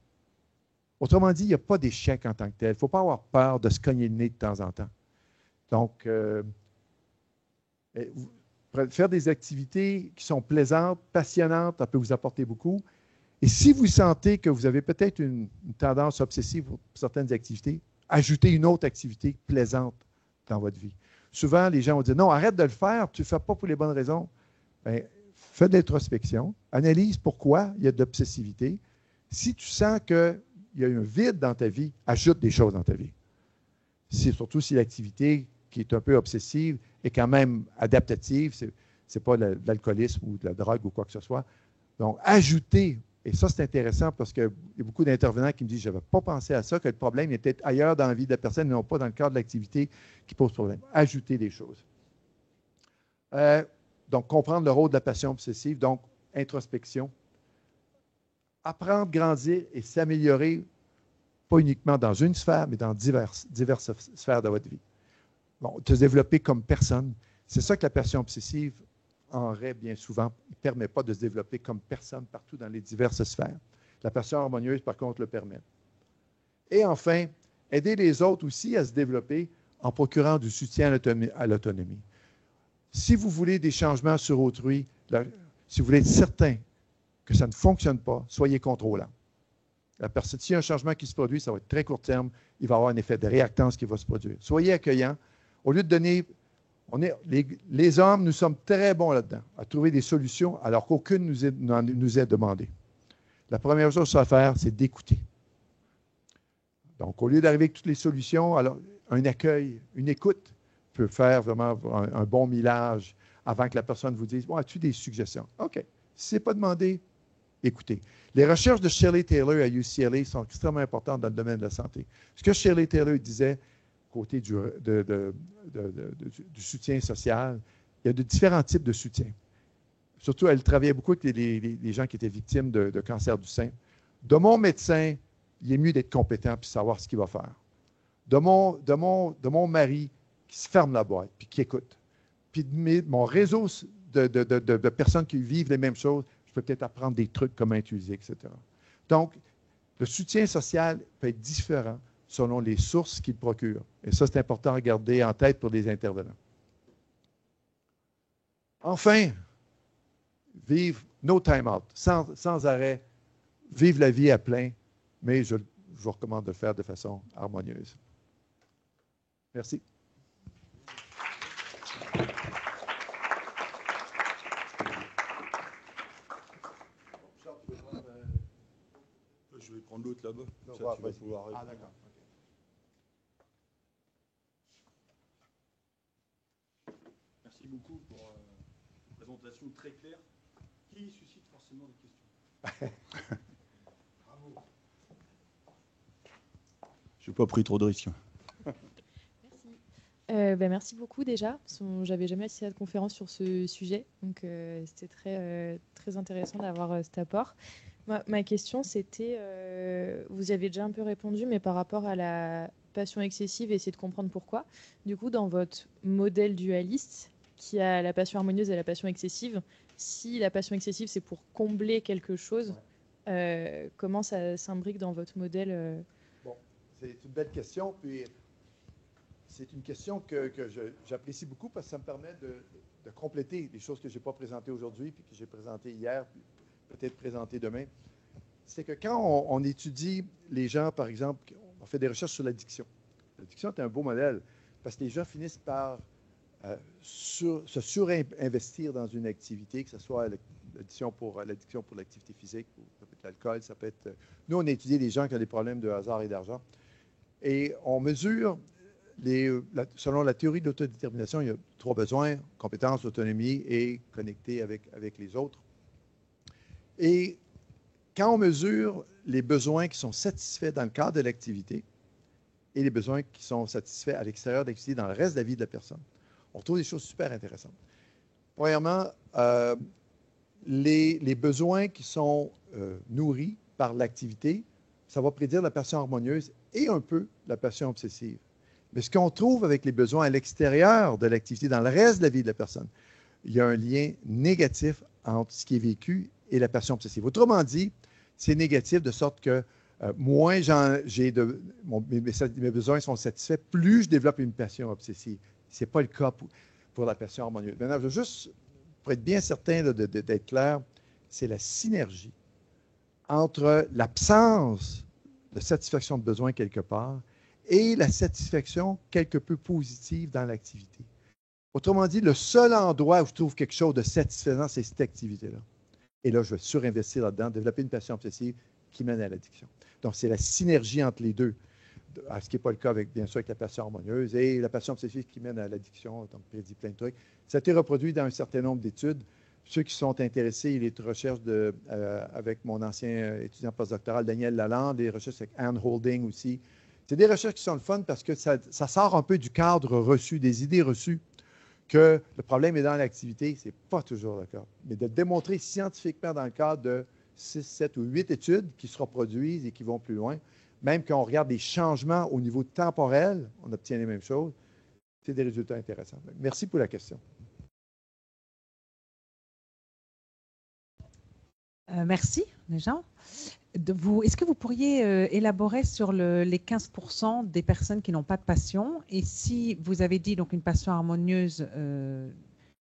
Autrement dit, il n'y a pas d'échec en tant que tel. Il ne faut pas avoir peur de se cogner le nez de temps en temps. Donc, faire des activités qui sont plaisantes, passionnantes, ça peut vous apporter beaucoup. Et si vous sentez que vous avez peut-être une tendance obsessive pour certaines activités, ajoutez une autre activité plaisante dans votre vie. Souvent, les gens vont dire, non, arrête de le faire, tu ne le fais pas pour les bonnes raisons. Bien, fais de l'introspection, analyse pourquoi il y a de l'obsessivité. Si tu sens qu'il y a un vide dans ta vie, ajoute des choses dans ta vie. Surtout si l'activité qui est un peu obsessive est quand même adaptative, ce n'est pas de l'alcoolisme ou de la drogue ou quoi que ce soit. Donc, ajoutez. Et ça, c'est intéressant parce qu'il y a beaucoup d'intervenants qui me disent, je n'avais pas pensé à ça, que le problème était ailleurs dans la vie de la personne, et non pas dans le cadre de l'activité qui pose problème. Ajoutez des choses. Donc, comprendre le rôle de la passion obsessive, donc introspection. Apprendre, grandir et s'améliorer, pas uniquement dans une sphère, mais dans diverses sphères de votre vie. Bon, te développer comme personne. C'est ça que la passion obsessive en rêve bien souvent. Il ne permet pas de se développer comme personne partout dans les diverses sphères. La passion harmonieuse, par contre, le permet. Et enfin, aider les autres aussi à se développer en procurant du soutien à l'autonomie. Si vous voulez des changements sur autrui, si vous voulez être certain que ça ne fonctionne pas, soyez contrôlant. S'il y a un changement qui se produit, ça va être très court terme, il va y avoir un effet de réactance qui va se produire. Soyez accueillant. Au lieu de donner, les hommes, nous sommes très bons là-dedans, à trouver des solutions alors qu'aucune nous est demandée. La première chose à faire, c'est d'écouter. Donc, au lieu d'arriver avec toutes les solutions, alors un accueil, une écoute peut faire vraiment un bon millage avant que la personne vous dise « Bon, as-tu des suggestions? » OK. Si ce n'est pas demandé, écoutez. Les recherches de Shirley Taylor à UCLA sont extrêmement importantes dans le domaine de la santé. Ce que Shirley Taylor disait, côté du soutien social, il y a de différents types de soutien. Surtout, elle travaillait beaucoup avec les gens qui étaient victimes de cancer du sein. De mon médecin, il est mieux d'être compétent et savoir ce qu'il va faire. De mon mari qui se ferme la boîte puis qui écoute. Puis de mon réseau de personnes qui vivent les mêmes choses, je peux peut-être apprendre des trucs, comment utiliser, etc. Donc, le soutien social peut être différent selon les sources qu'il procure. Et ça, c'est important à garder en tête pour les intervenants. Enfin, vivre no time out, sans arrêt, vivre la vie à plein, mais je vous recommande de le faire de façon harmonieuse. Merci. Je vais prendre l'autre là-bas. Ah, d'accord. Merci beaucoup pour une présentation très claire qui suscite forcément des questions. Bravo. Je n'ai pas pris trop de risques. Merci beaucoup déjà. J'avais jamais assisté à de conférence sur ce sujet, donc c'était très intéressant d'avoir cet apport. Ma question, c'était, vous y avez déjà un peu répondu, mais par rapport à la passion excessive, essayer de comprendre pourquoi. Du coup, dans votre modèle dualiste, qui a la passion harmonieuse et la passion excessive, si la passion excessive, c'est pour combler quelque chose, comment ça s'imbrique dans votre modèle Bon, c'est une belle question, puis c'est une question que j'apprécie beaucoup parce que ça me permet de compléter des choses que je n'ai pas présentées aujourd'hui, puis que j'ai présentées hier, puis peut-être présentées demain. C'est que quand on étudie les gens, par exemple, on fait des recherches sur l'addiction. L'addiction est un beau modèle parce que les gens finissent par se surinvestir dans une activité, que ce soit l'addiction pour l'activité physique, ou ça peut être l'alcool, ça peut être... Nous, on a étudié les gens qui ont des problèmes de hasard et d'argent. Et on mesure, selon la théorie de l'autodétermination, il y a 3 besoins, compétence, autonomie et connecter avec les autres. Et quand on mesure les besoins qui sont satisfaits dans le cadre de l'activité et les besoins qui sont satisfaits à l'extérieur de l'activité dans le reste de la vie de la personne, on trouve des choses super intéressantes. Premièrement, les besoins qui sont nourris par l'activité, ça va prédire la passion harmonieuse et un peu la passion obsessive. Mais ce qu'on trouve avec les besoins à l'extérieur de l'activité, dans le reste de la vie de la personne, il y a un lien négatif entre ce qui est vécu et la passion obsessive. Autrement dit, c'est négatif de sorte que moins mes besoins sont satisfaits, plus je développe une passion obsessive. Ce n'est pas le cas pour la passion harmonieuse. Maintenant, je veux juste, pour être bien certain d'être clair, c'est la synergie entre l'absence de satisfaction de besoin quelque part et la satisfaction quelque peu positive dans l'activité. Autrement dit, le seul endroit où je trouve quelque chose de satisfaisant, c'est cette activité-là. Et là, je vais surinvestir là-dedans, développer une passion obsessive qui mène à l'addiction. Donc, c'est la synergie entre les deux, ce qui n'est pas le cas, bien sûr, avec la passion harmonieuse et la passion obsessive qui mène à l'addiction, donc prédit plein de trucs. Ça a été reproduit dans un certain nombre d'études. Ceux qui sont intéressés, il y a des recherches avec mon ancien étudiant postdoctoral, Daniel Lalande, des recherches avec Anne Holding aussi. C'est des recherches qui sont le fun parce que ça sort un peu du cadre reçu, des idées reçues que le problème est dans l'activité, ce n'est pas toujours le cas. Mais de le démontrer scientifiquement dans le cadre de 6, 7 ou 8 études qui se reproduisent et qui vont plus loin, même quand on regarde les changements au niveau temporel, on obtient les mêmes choses. C'est des résultats intéressants. Merci pour la question. Merci, déjà. Est-ce que vous pourriez élaborer sur les 15% des personnes qui n'ont pas de passion? Et si vous avez dit donc une passion harmonieuse,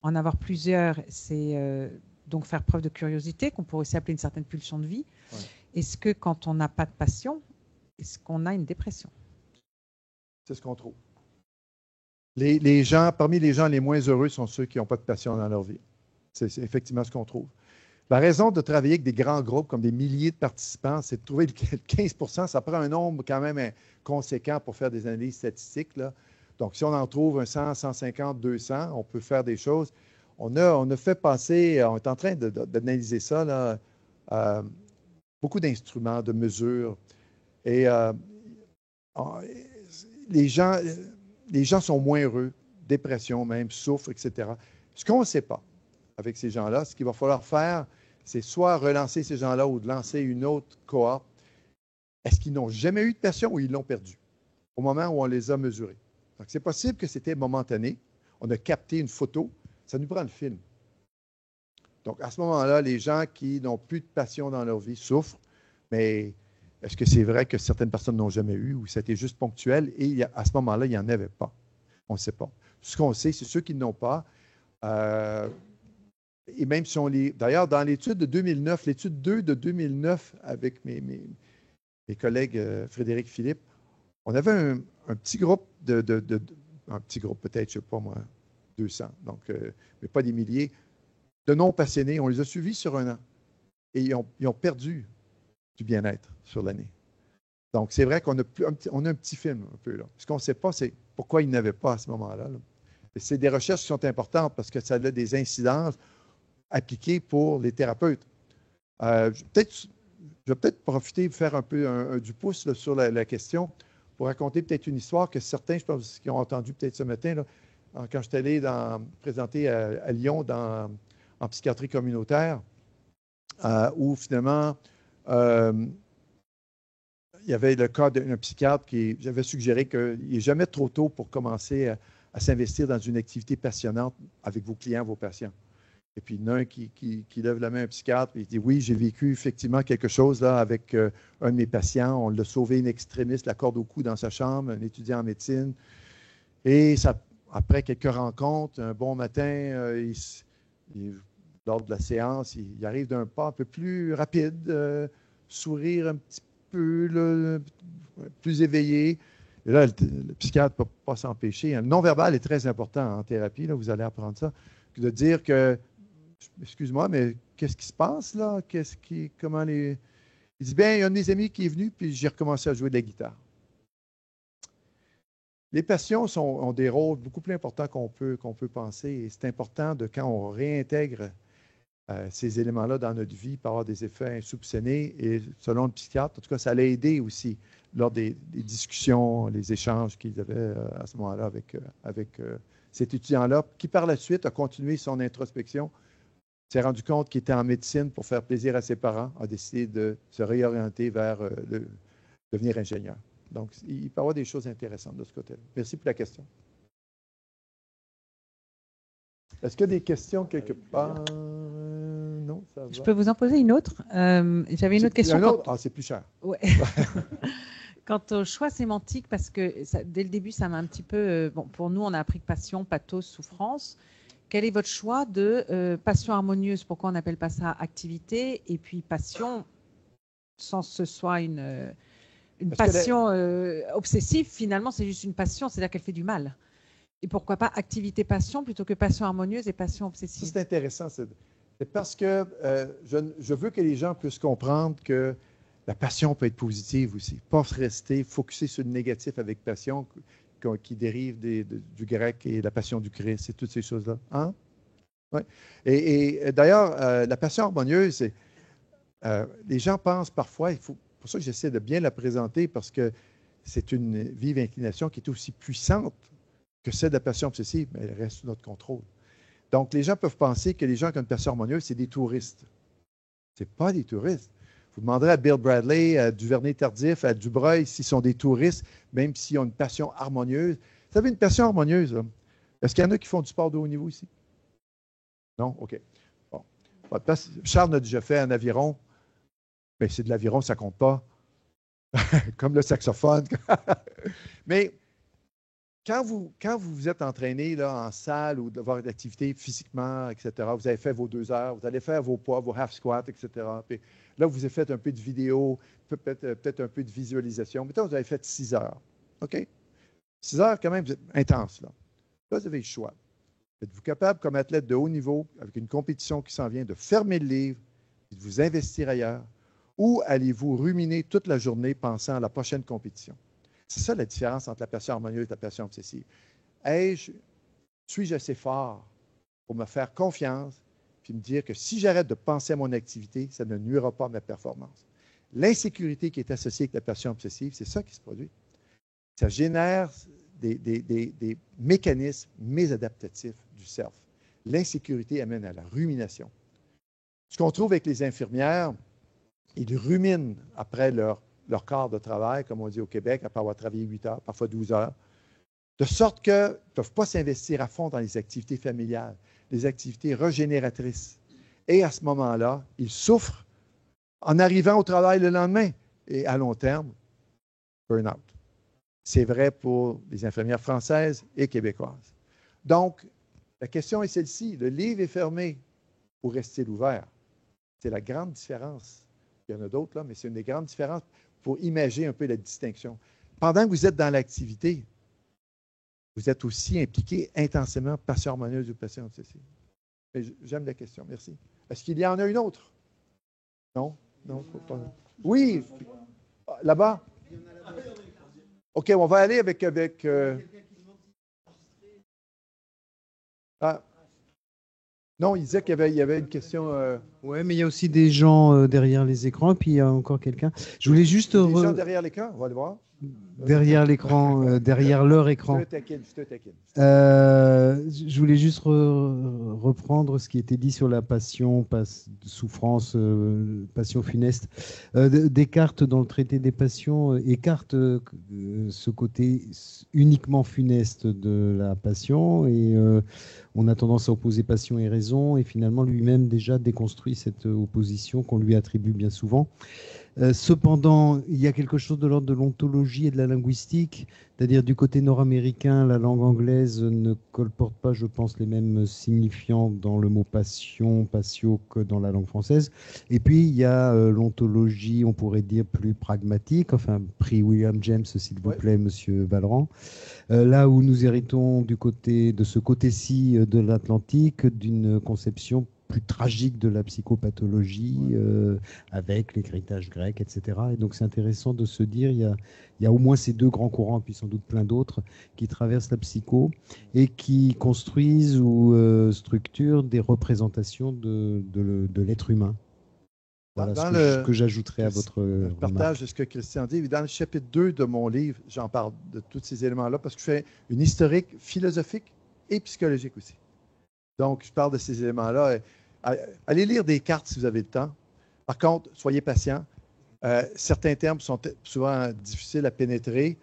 en avoir plusieurs, c'est donc faire preuve de curiosité, qu'on pourrait aussi appeler une certaine pulsion de vie. Ouais. Est-ce que quand on n'a pas de passion, est-ce qu'on a une dépression? C'est ce qu'on trouve. Parmi les gens les moins heureux sont ceux qui n'ont pas de passion dans leur vie. C'est effectivement ce qu'on trouve. La raison de travailler avec des grands groupes comme des milliers de participants, c'est de trouver le 15%. Ça prend un nombre quand même conséquent pour faire des analyses statistiques, là. Donc, si on en trouve un 100, 150, 200, on peut faire des choses. On a fait passer, on est en train d'analyser ça, là, beaucoup d'instruments, de mesures. Et les gens sont moins heureux, dépression même, souffrent, etc. Ce qu'on ne sait pas avec ces gens-là, ce qu'il va falloir faire, c'est soit relancer ces gens-là ou de lancer une autre cohorte. Est-ce qu'ils n'ont jamais eu de passion ou ils l'ont perdu au moment où on les a mesurés? Donc, c'est possible que c'était momentané. On a capté une photo. Ça nous prend le film. Donc, à ce moment-là, les gens qui n'ont plus de passion dans leur vie souffrent, mais est-ce que c'est vrai que certaines personnes n'ont jamais eu ou c'était juste ponctuel et à ce moment-là, il n'y en avait pas? On ne sait pas. Ce qu'on sait, c'est ceux qui n'ont pas. Et même si on les... D'ailleurs, dans l'étude de 2009, l'étude 2 de 2009, avec mes collègues Frédéric Philippe, on avait un petit groupe un petit groupe peut-être, je ne sais pas moi, 200, donc, mais pas des milliers, de non-passionnés. On les a suivis sur un an. Et ils ont perdu du bien-être sur l'année. Donc, c'est vrai qu'on a un petit film un peu là. Ce qu'on ne sait pas, c'est pourquoi ils n'avaient pas à ce moment-là. Là. C'est des recherches qui sont importantes parce que ça a des incidences appliquées pour les thérapeutes. Je vais peut-être profiter de faire un peu du pouce là, sur la question pour raconter peut-être une histoire que certains, je pense, qui ont entendu peut-être ce matin, là, quand je suis allé présenter à Lyon en psychiatrie communautaire, où finalement, il y avait le cas d'un psychiatre qui j'avais suggéré qu'il n'est jamais trop tôt pour commencer à s'investir dans une activité passionnante avec vos clients, vos patients. Et puis, il y en a un qui lève la main, un psychiatre, et il dit « Oui, j'ai vécu effectivement quelque chose là avec un de mes patients. On l'a sauvé in extremis, la corde au cou dans sa chambre, un étudiant en médecine. Et ça, après quelques rencontres, un bon matin, lors de la séance, il arrive d'un pas un peu plus rapide, sourire un petit peu, là, plus éveillé. Et là, le psychiatre ne peut pas s'empêcher. Le non-verbal est très important en thérapie, là, vous allez apprendre ça, de dire que excuse-moi, mais qu'est-ce qui se passe là? Il dit, bien, il y a un de mes amis qui est venu, puis j'ai recommencé à jouer de la guitare. Les passions ont des rôles beaucoup plus importants qu'on peut penser. Et c'est important quand on réintègre ces éléments-là dans notre vie, pour avoir des effets insoupçonnés. Et selon le psychiatre, en tout cas, ça l'a aidé aussi lors des discussions, les échanges qu'il avait à ce moment-là avec cet étudiant-là, qui par la suite a continué son introspection, s'est rendu compte qu'il était en médecine pour faire plaisir à ses parents, a décidé de se réorienter vers devenir ingénieur. Donc, il peut y avoir des choses intéressantes de ce côté-là. Merci pour la question. Est-ce qu'il y a des questions quelque part? Non, ça va. Je peux vous en poser une autre. J'avais une autre question. Ah, c'est plus cher. Ouais. Quant au choix sémantique, parce que dès le début, ça m'a un petit peu... bon, pour nous, on a appris que passion, pathos, souffrance. Quel est votre choix de passion harmonieuse? Pourquoi on n'appelle pas ça activité? Et puis passion, sans que ce soit une passion obsessive, finalement, c'est juste une passion, c'est-à-dire qu'elle fait du mal. Et pourquoi pas activité-passion plutôt que passion harmonieuse et passion obsessive? C'est intéressant. C'est parce que je veux que les gens puissent comprendre que la passion peut être positive aussi. Pas rester focusé sur le négatif avec passion qui dérive du grec et la passion du Christ et toutes ces choses-là. Hein? Ouais. Et d'ailleurs, la passion harmonieuse, les gens pensent parfois, pour ça que j'essaie de bien la présenter, parce que c'est une vive inclination qui est aussi puissante que c'est de la passion obsessive, mais elle reste sous notre contrôle. Donc, les gens peuvent penser que les gens qui ont une passion harmonieuse, c'est des touristes. Ce n'est pas des touristes. Vous demanderez à Bill Bradley, à Duvernay-Tardif, à Dubreuil s'ils sont des touristes, même s'ils ont une passion harmonieuse. Vous avez une passion harmonieuse, là. Est-ce qu'il y en a qui font du sport de haut niveau ici? Non? OK. Bon. Charles a déjà fait un aviron. Mais c'est de l'aviron, ça ne compte pas. Comme le saxophone. Mais quand vous êtes entraîné là, en salle ou d'avoir une activité physiquement, etc., vous avez fait vos 2 heures, vous allez faire vos poids, vos half squats, etc. Puis là, vous avez fait un peu de vidéo, peut-être un peu de visualisation. Mettons, vous avez fait 6 heures. OK? 6 heures, quand même, intense. Là, vous avez le choix. Êtes-vous capable, comme athlète de haut niveau, avec une compétition qui s'en vient, de fermer le livre et de vous investir ailleurs? Ou allez-vous ruminer toute la journée pensant à la prochaine compétition? C'est ça la différence entre la passion harmonieuse et la passion obsessive. Suis-je assez fort pour me faire confiance puis me dire que si j'arrête de penser à mon activité, ça ne nuira pas à ma performance? L'insécurité qui est associée avec la passion obsessive, c'est ça qui se produit. Ça génère des mécanismes mésadaptatifs du self. L'insécurité amène à la rumination. Ce qu'on trouve avec les infirmières, ils ruminent après leur quart de travail, comme on dit au Québec, après avoir travaillé 8 heures, parfois 12 heures, de sorte qu'ils ne peuvent pas s'investir à fond dans les activités familiales, les activités régénératrices. Et à ce moment-là, ils souffrent en arrivant au travail le lendemain. Et à long terme, burn-out. C'est vrai pour les infirmières françaises et québécoises. Donc, la question est celle-ci. Le livre est fermé ou reste-t-il ouvert? C'est la grande différence. Il y en a d'autres, là, mais c'est une des grandes différences pour imager un peu la distinction. Pendant que vous êtes dans l'activité, vous êtes aussi impliqué intensément, passion harmonieuse ou passion obsessive. J'aime la question, merci. Est-ce qu'il y en a une autre? Non? Non? Pas. Oui, là-bas? OK, on va aller avec Ah. Non, il disait qu'il y avait une question. Oui, mais il y a aussi des gens derrière les écrans, et puis il y a encore quelqu'un. Je voulais juste. Des gens derrière l'écran, on va le voir. Derrière l'écran, derrière leur écran. Je te taquine. Je voulais juste reprendre ce qui était dit sur la passion, souffrance, passion funeste. Descartes, dans le traité des passions, écarte ce côté uniquement funeste de la passion, et on a tendance à opposer passion et raison, et finalement lui-même déjà déconstruit cette opposition qu'on lui attribue bien souvent. Cependant, il y a quelque chose de l'ordre de l'ontologie et de la linguistique, c'est-à-dire du côté nord-américain, la langue anglaise ne colporte pas, je pense, les mêmes signifiants dans le mot passion, patio, que dans la langue française. Et puis, il y a l'ontologie, on pourrait dire, plus pragmatique, enfin, prix William James, s'il vous plaît, Monsieur Vallerand. Là où nous héritons de ce côté-ci de l'Atlantique, d'une conception plus tragique de la psychopathologie, avec l'héritage grec, etc. Et donc c'est intéressant de se dire, il y a au moins ces 2 grands courants, puis sans doute plein d'autres, qui traversent la psycho et qui construisent ou structurent des représentations de l'être humain. Voilà ce que j'ajouterais à votre partage de ce que Christian dit. Dans le chapitre 2 de mon livre, j'en parle de tous ces éléments-là parce que je fais une historique philosophique et psychologique aussi. Donc, je parle de ces éléments-là. Allez lire des cartes si vous avez le temps. Par contre, soyez patient. Certains termes sont souvent difficiles à pénétrer.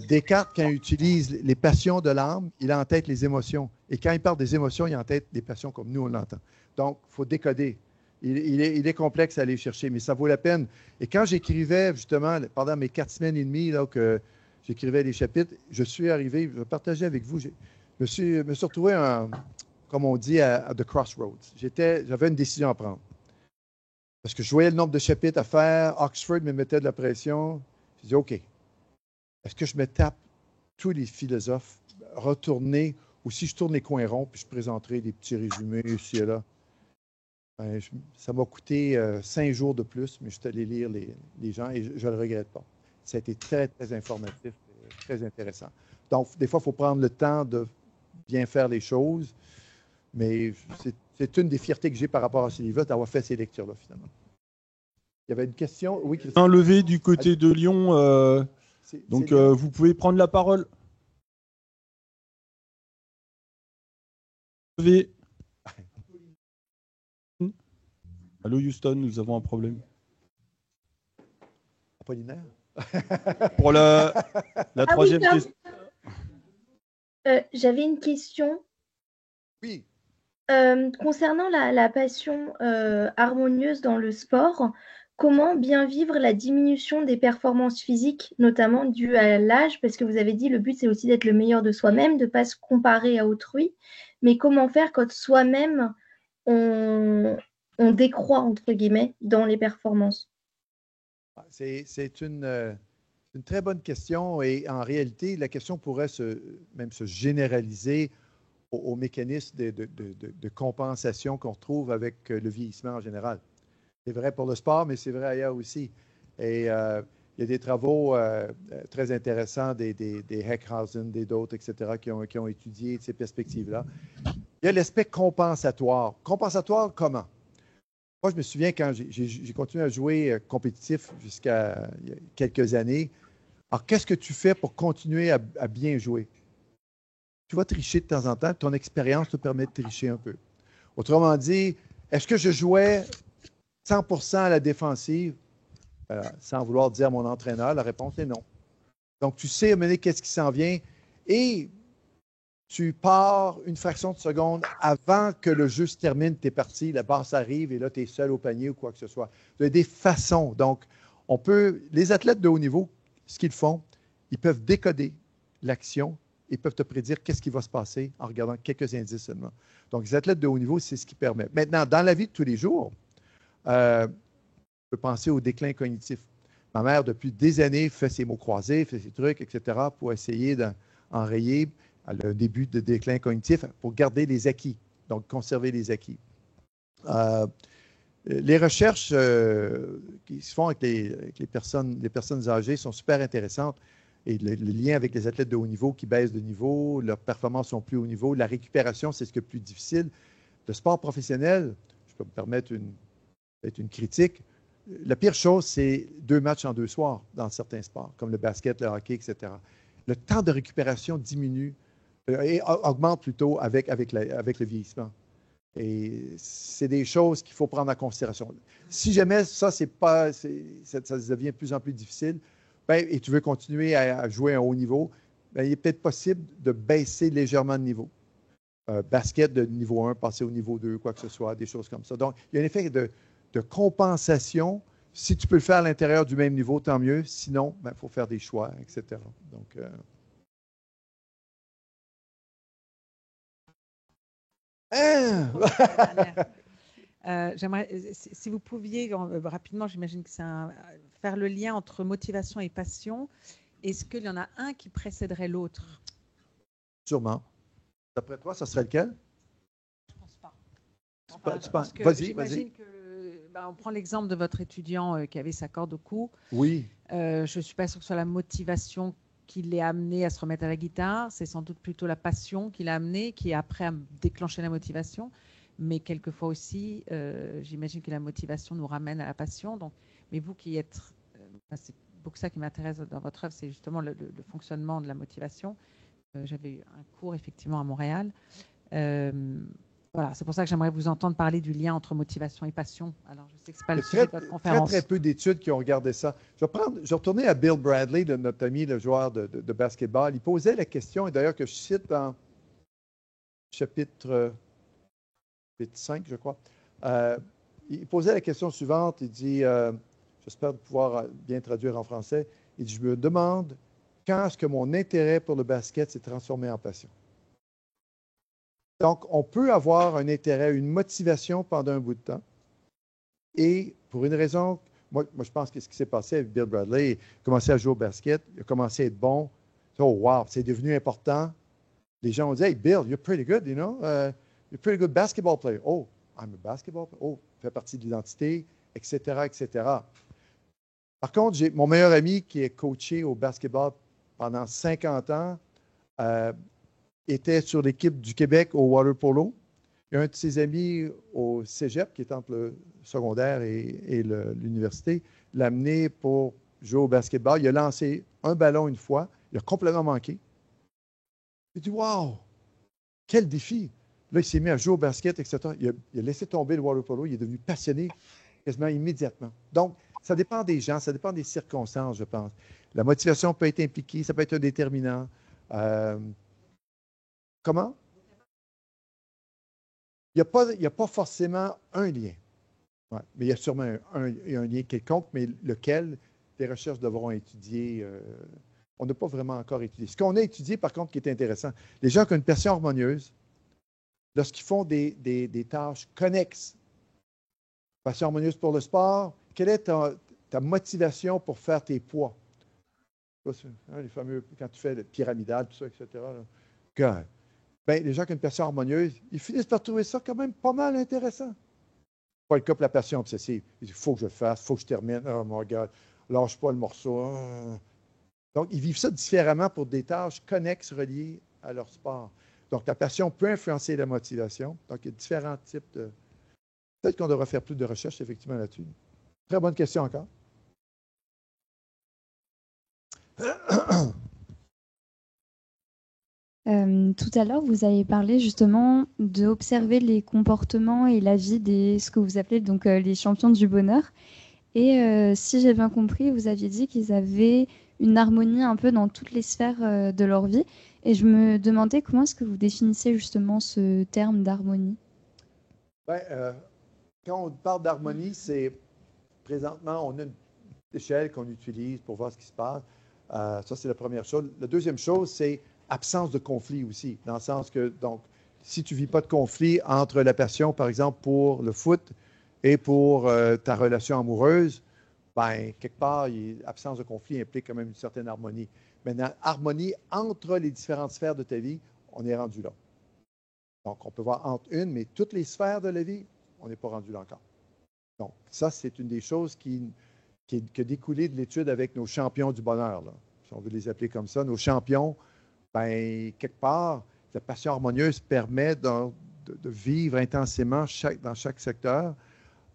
Descartes, quand il utilise les passions de l'âme, il a en tête les émotions. Et quand il parle des émotions, il a en tête des passions comme nous, on l'entend. Donc, il faut décoder. Il est complexe à aller chercher, mais ça vaut la peine. Et quand j'écrivais, justement, pendant mes 4 semaines et demie, là, que j'écrivais les chapitres, je suis arrivé, je vais partager avec vous, je me suis retrouvé comme on dit, à The Crossroads. J'avais une décision à prendre. Parce que je voyais le nombre de chapitres à faire. Oxford me mettait de la pression. Je dis, OK, est-ce que je me tape tous les philosophes, retourner, ou si je tourne les coins ronds, puis je présenterai des petits résumés ici et là. Ben, ça m'a coûté 5 jours de plus, mais je suis allé lire les gens et je ne le regrette pas. Ça a été très, très informatif, très intéressant. Donc, des fois, il faut prendre le temps de bien faire les choses. Mais c'est une des fiertés que j'ai par rapport à ces livres-là, d'avoir fait ces lectures-là, finalement. Il y avait une question? Oui, Christian. Un levé du côté de Lyon. Donc, vous pouvez prendre la parole. Levé. Allô Houston, nous avons un problème. Apollinaire? Pour la troisième pardon. question. J'avais une question Oui. concernant la passion harmonieuse dans le sport. Comment bien vivre la diminution des performances physiques, notamment dues à l'âge? Parce que vous avez dit le but, c'est aussi d'être le meilleur de soi-même, de ne pas se comparer à autrui. Mais comment faire quand soi-même, on décroît, entre guillemets, dans les performances? C'est une très bonne question et en réalité, la question pourrait même se généraliser aux mécanismes de compensation qu'on retrouve avec le vieillissement en général. C'est vrai pour le sport, mais c'est vrai ailleurs aussi. Et il y a des travaux très intéressants des Heckhausen, d'autres, etc., qui ont étudié ces perspectives-là. Il y a l'aspect compensatoire. Compensatoire comment? Moi, je me souviens quand j'ai continué à jouer compétitif jusqu'à il y a quelques années. Alors, qu'est-ce que tu fais pour continuer à bien jouer? Tu vas tricher de temps en temps. Ton expérience te permet de tricher un peu. Autrement dit, est-ce que je jouais 100% à la défensive? Sans vouloir dire à mon entraîneur, la réponse est non. Donc, tu sais mener qu'est-ce qui s'en vient et tu pars une fraction de seconde avant que le jeu se termine, tu es parti, la basse arrive et là, tu es seul au panier ou quoi que ce soit. Il y a des façons. Donc, les athlètes de haut niveau, ce qu'ils font, ils peuvent décoder l'action, ils peuvent te prédire qu'est-ce qui va se passer en regardant quelques indices seulement. Donc, les athlètes de haut niveau, c'est ce qui permet. Maintenant, dans la vie de tous les jours, on peut penser au déclin cognitif. Ma mère, depuis des années, fait ses mots croisés, fait ses trucs, etc., pour essayer d'enrayer le début de déclin cognitif pour garder les acquis, donc conserver les acquis. Les recherches qui se font avec les personnes âgées sont super intéressantes et le lien avec les athlètes de haut niveau qui baissent de niveau, leurs performances sont plus haut niveau, la récupération, c'est ce qui est le plus difficile. Le sport professionnel, je peux me permettre une critique, la pire chose, c'est 2 matchs en 2 soirs dans certains sports, comme le basket, le hockey, etc. Le temps de récupération diminue et augmente plutôt avec le vieillissement. Et c'est des choses qu'il faut prendre en considération. Si jamais ça devient de plus en plus difficile, et tu veux continuer à jouer à un haut niveau, il est peut-être possible de baisser légèrement de niveau. Basket de niveau 1, passer au niveau 2, quoi que ce soit, des choses comme ça. Donc, il y a un effet de compensation. Si tu peux le faire à l'intérieur du même niveau, tant mieux. Sinon, il faut faire des choix, etc. Donc, j'aimerais, si vous pouviez rapidement, j'imagine que c'est faire le lien entre motivation et passion. Est-ce qu'il y en a un qui précéderait l'autre? Sûrement. D'après toi, ça serait lequel? Je ne pense pas. Vas-y. On prend l'exemple de votre étudiant qui avait sa corde au cou. Oui. Je ne suis pas sûre que ce soit la motivation qui l'ait amené à se remettre à la guitare. C'est sans doute plutôt la passion qui l'a amené, qui après a déclenché la motivation. Mais quelquefois aussi, j'imagine que la motivation nous ramène à la passion. Donc, mais vous qui êtes... c'est beaucoup ça qui m'intéresse dans votre œuvre, c'est justement le fonctionnement de la motivation. J'avais eu un cours effectivement à Montréal. Voilà, c'est pour ça que j'aimerais vous entendre parler du lien entre motivation et passion. Alors, je sais que ce n'est pas le sujet de votre conférence. Très peu d'études qui ont regardé ça. Je vais retourner à Bill Bradley, notre ami, le joueur de basketball. Il posait la question, et d'ailleurs que je cite dans chapitre 5, je crois. Il posait la question suivante. Il dit, j'espère pouvoir bien traduire en français, il dit, je me demande quand est-ce que mon intérêt pour le basket s'est transformé en passion. Donc, on peut avoir un intérêt, une motivation pendant un bout de temps. Et pour une raison, moi je pense que ce qui s'est passé avec Bill Bradley, il a commencé à jouer au basket, il a commencé à être bon. Oh, wow, c'est devenu important. Les gens ont dit, hey, Bill, you're pretty good, you know? You're a pretty good basketball player. Oh, I'm a basketball player. Oh, fait partie de l'identité, etc., etc. Par contre, j'ai mon meilleur ami qui est coaché au basketball pendant 50 ans, était sur l'équipe du Québec au water polo. Il y a un de ses amis au cégep, qui est entre le secondaire et l'université, l'a amené pour jouer au basketball. Il a lancé un ballon une fois. Il a complètement manqué. Il dit, wow, quel défi! Là, il s'est mis à jouer au basket, etc. Il a laissé tomber le water polo. Il est devenu passionné quasiment immédiatement. Donc, ça dépend des gens, ça dépend des circonstances, je pense. La motivation peut être impliquée, ça peut être un déterminant. Comment? Il n'y a pas forcément un lien. Ouais, mais il y a sûrement un lien quelconque, mais lequel les recherches devront étudier. On n'a pas vraiment encore étudié. Ce qu'on a étudié, par contre, qui est intéressant, les gens qui ont une passion harmonieuse, lorsqu'ils font des tâches connexes, passion harmonieuse pour le sport, quelle est ta motivation pour faire tes poids? Les fameux, quand tu fais le pyramidal, tout ça, etc. Ben, les gens qui ont une passion harmonieuse, ils finissent par trouver ça quand même pas mal intéressant. Pas le cas pour la passion obsessive. Il faut que je le fasse, il faut que je termine. Oh mon gars, lâche pas le morceau. Donc, ils vivent ça différemment pour des tâches connexes reliées à leur sport. Donc, la passion peut influencer la motivation. Donc, il y a différents types de... Peut-être qu'on devrait faire plus de recherches, effectivement, là-dessus. Très bonne question encore. Tout à l'heure, vous avez parlé justement d'observer les comportements et la vie des ce que vous appelez donc les champions du bonheur. Et si j'ai bien compris, vous aviez dit qu'ils avaient une harmonie un peu dans toutes les sphères de leur vie. Et je me demandais comment est-ce que vous définissez justement ce terme d'harmonie? Quand on parle d'harmonie, c'est présentement, on a une échelle qu'on utilise pour voir ce qui se passe. Ça, c'est la première chose. La deuxième chose, c'est absence de conflit aussi, dans le sens que, donc, si tu ne vis pas de conflit entre la passion, par exemple, pour le foot et pour ta relation amoureuse, bien, quelque part, absence de conflit implique quand même une certaine harmonie. Maintenant, harmonie entre les différentes sphères de ta vie, on est rendu là. Donc, on peut voir entre une, mais toutes les sphères de la vie, on n'est pas rendu là encore. Donc, ça, c'est une des choses qui a découlé de l'étude avec nos champions du bonheur, là, si on veut les appeler comme ça. Nos champions, bien, quelque part, la passion harmonieuse permet de vivre intensément dans chaque secteur.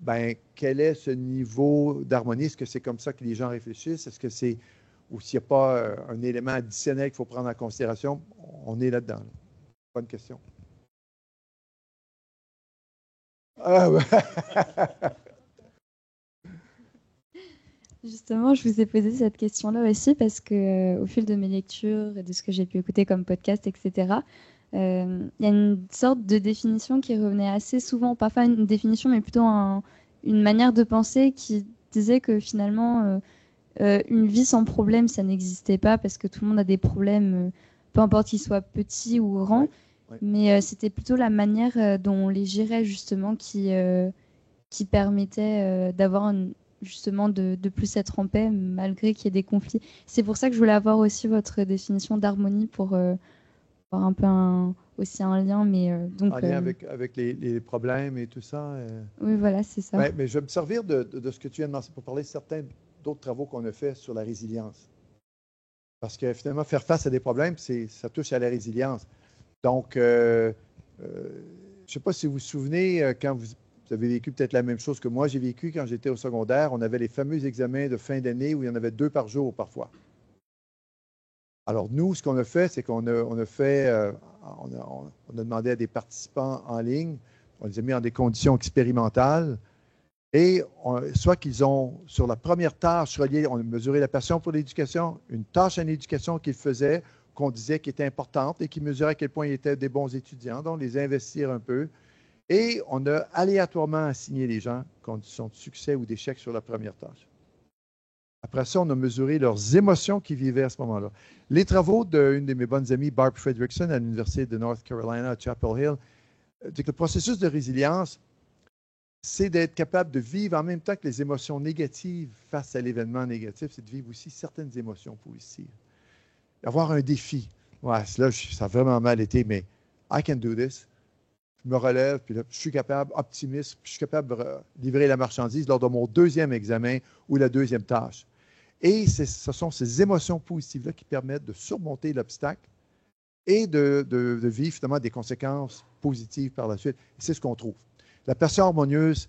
Bien, quel est ce niveau d'harmonie? Est-ce que c'est comme ça que les gens réfléchissent? Est-ce que c'est, ou s'il n'y a pas un élément additionnel qu'il faut prendre en considération? On est là-dedans. Là. Bonne question. Justement, je vous ai posé cette question-là aussi parce que, au fil de mes lectures et de ce que j'ai pu écouter comme podcast, etc., il y a une sorte de définition qui revenait assez souvent, pas une définition, mais plutôt une manière de penser qui disait que finalement, une vie sans problème, ça n'existait pas parce que tout le monde a des problèmes, peu importe qu'ils soient petits ou grands, mais c'était plutôt la manière dont on les gérait justement qui permettait d'avoir justement de plus être en paix malgré qu'il y ait des conflits. C'est pour ça que je voulais avoir aussi votre définition d'harmonie pour voir un peu aussi un lien. Mais, donc, en lien avec les problèmes et tout ça. Oui, voilà, c'est ça. Ouais, mais je vais me servir de ce que tu viens de mentionner pour parler de certains d'autres travaux qu'on a fait sur la résilience. Parce que finalement, faire face à des problèmes, ça touche à la résilience. Donc, je ne sais pas si vous vous souvenez, quand vous avez vécu peut-être la même chose que moi, j'ai vécu quand j'étais au secondaire, on avait les fameux examens de fin d'année où il y en avait 2 par jour parfois. Alors, nous, ce qu'on a fait, c'est qu'on a demandé à des participants en ligne, on les a mis en des conditions expérimentales, et soit qu'ils ont, sur la première tâche reliée, on a mesuré la passion pour l'éducation, une tâche en éducation qu'ils faisaient, qu'on disait qui était importante et qui mesurait à quel point ils étaient des bons étudiants, donc les investir un peu. Et on a aléatoirement assigné les gens conditions de succès ou d'échec sur la première tâche. Après ça, on a mesuré leurs émotions qu'ils vivaient à ce moment-là. Les travaux d'une de mes bonnes amies, Barb Fredrickson, à l'Université de North Carolina à Chapel Hill, dit que le processus de résilience, c'est d'être capable de vivre en même temps que les émotions négatives face à l'événement négatif, c'est de vivre aussi certaines émotions positives. Avoir un défi. Ouais, là, ça a vraiment mal été, mais I can do this. Je me relève, puis là, je suis capable, optimiste, puis je suis capable de livrer la marchandise lors de mon 2e examen ou la 2e tâche. Et ce sont ces émotions positives-là qui permettent de surmonter l'obstacle et de vivre finalement des conséquences positives par la suite. C'est ce qu'on trouve. La passion harmonieuse,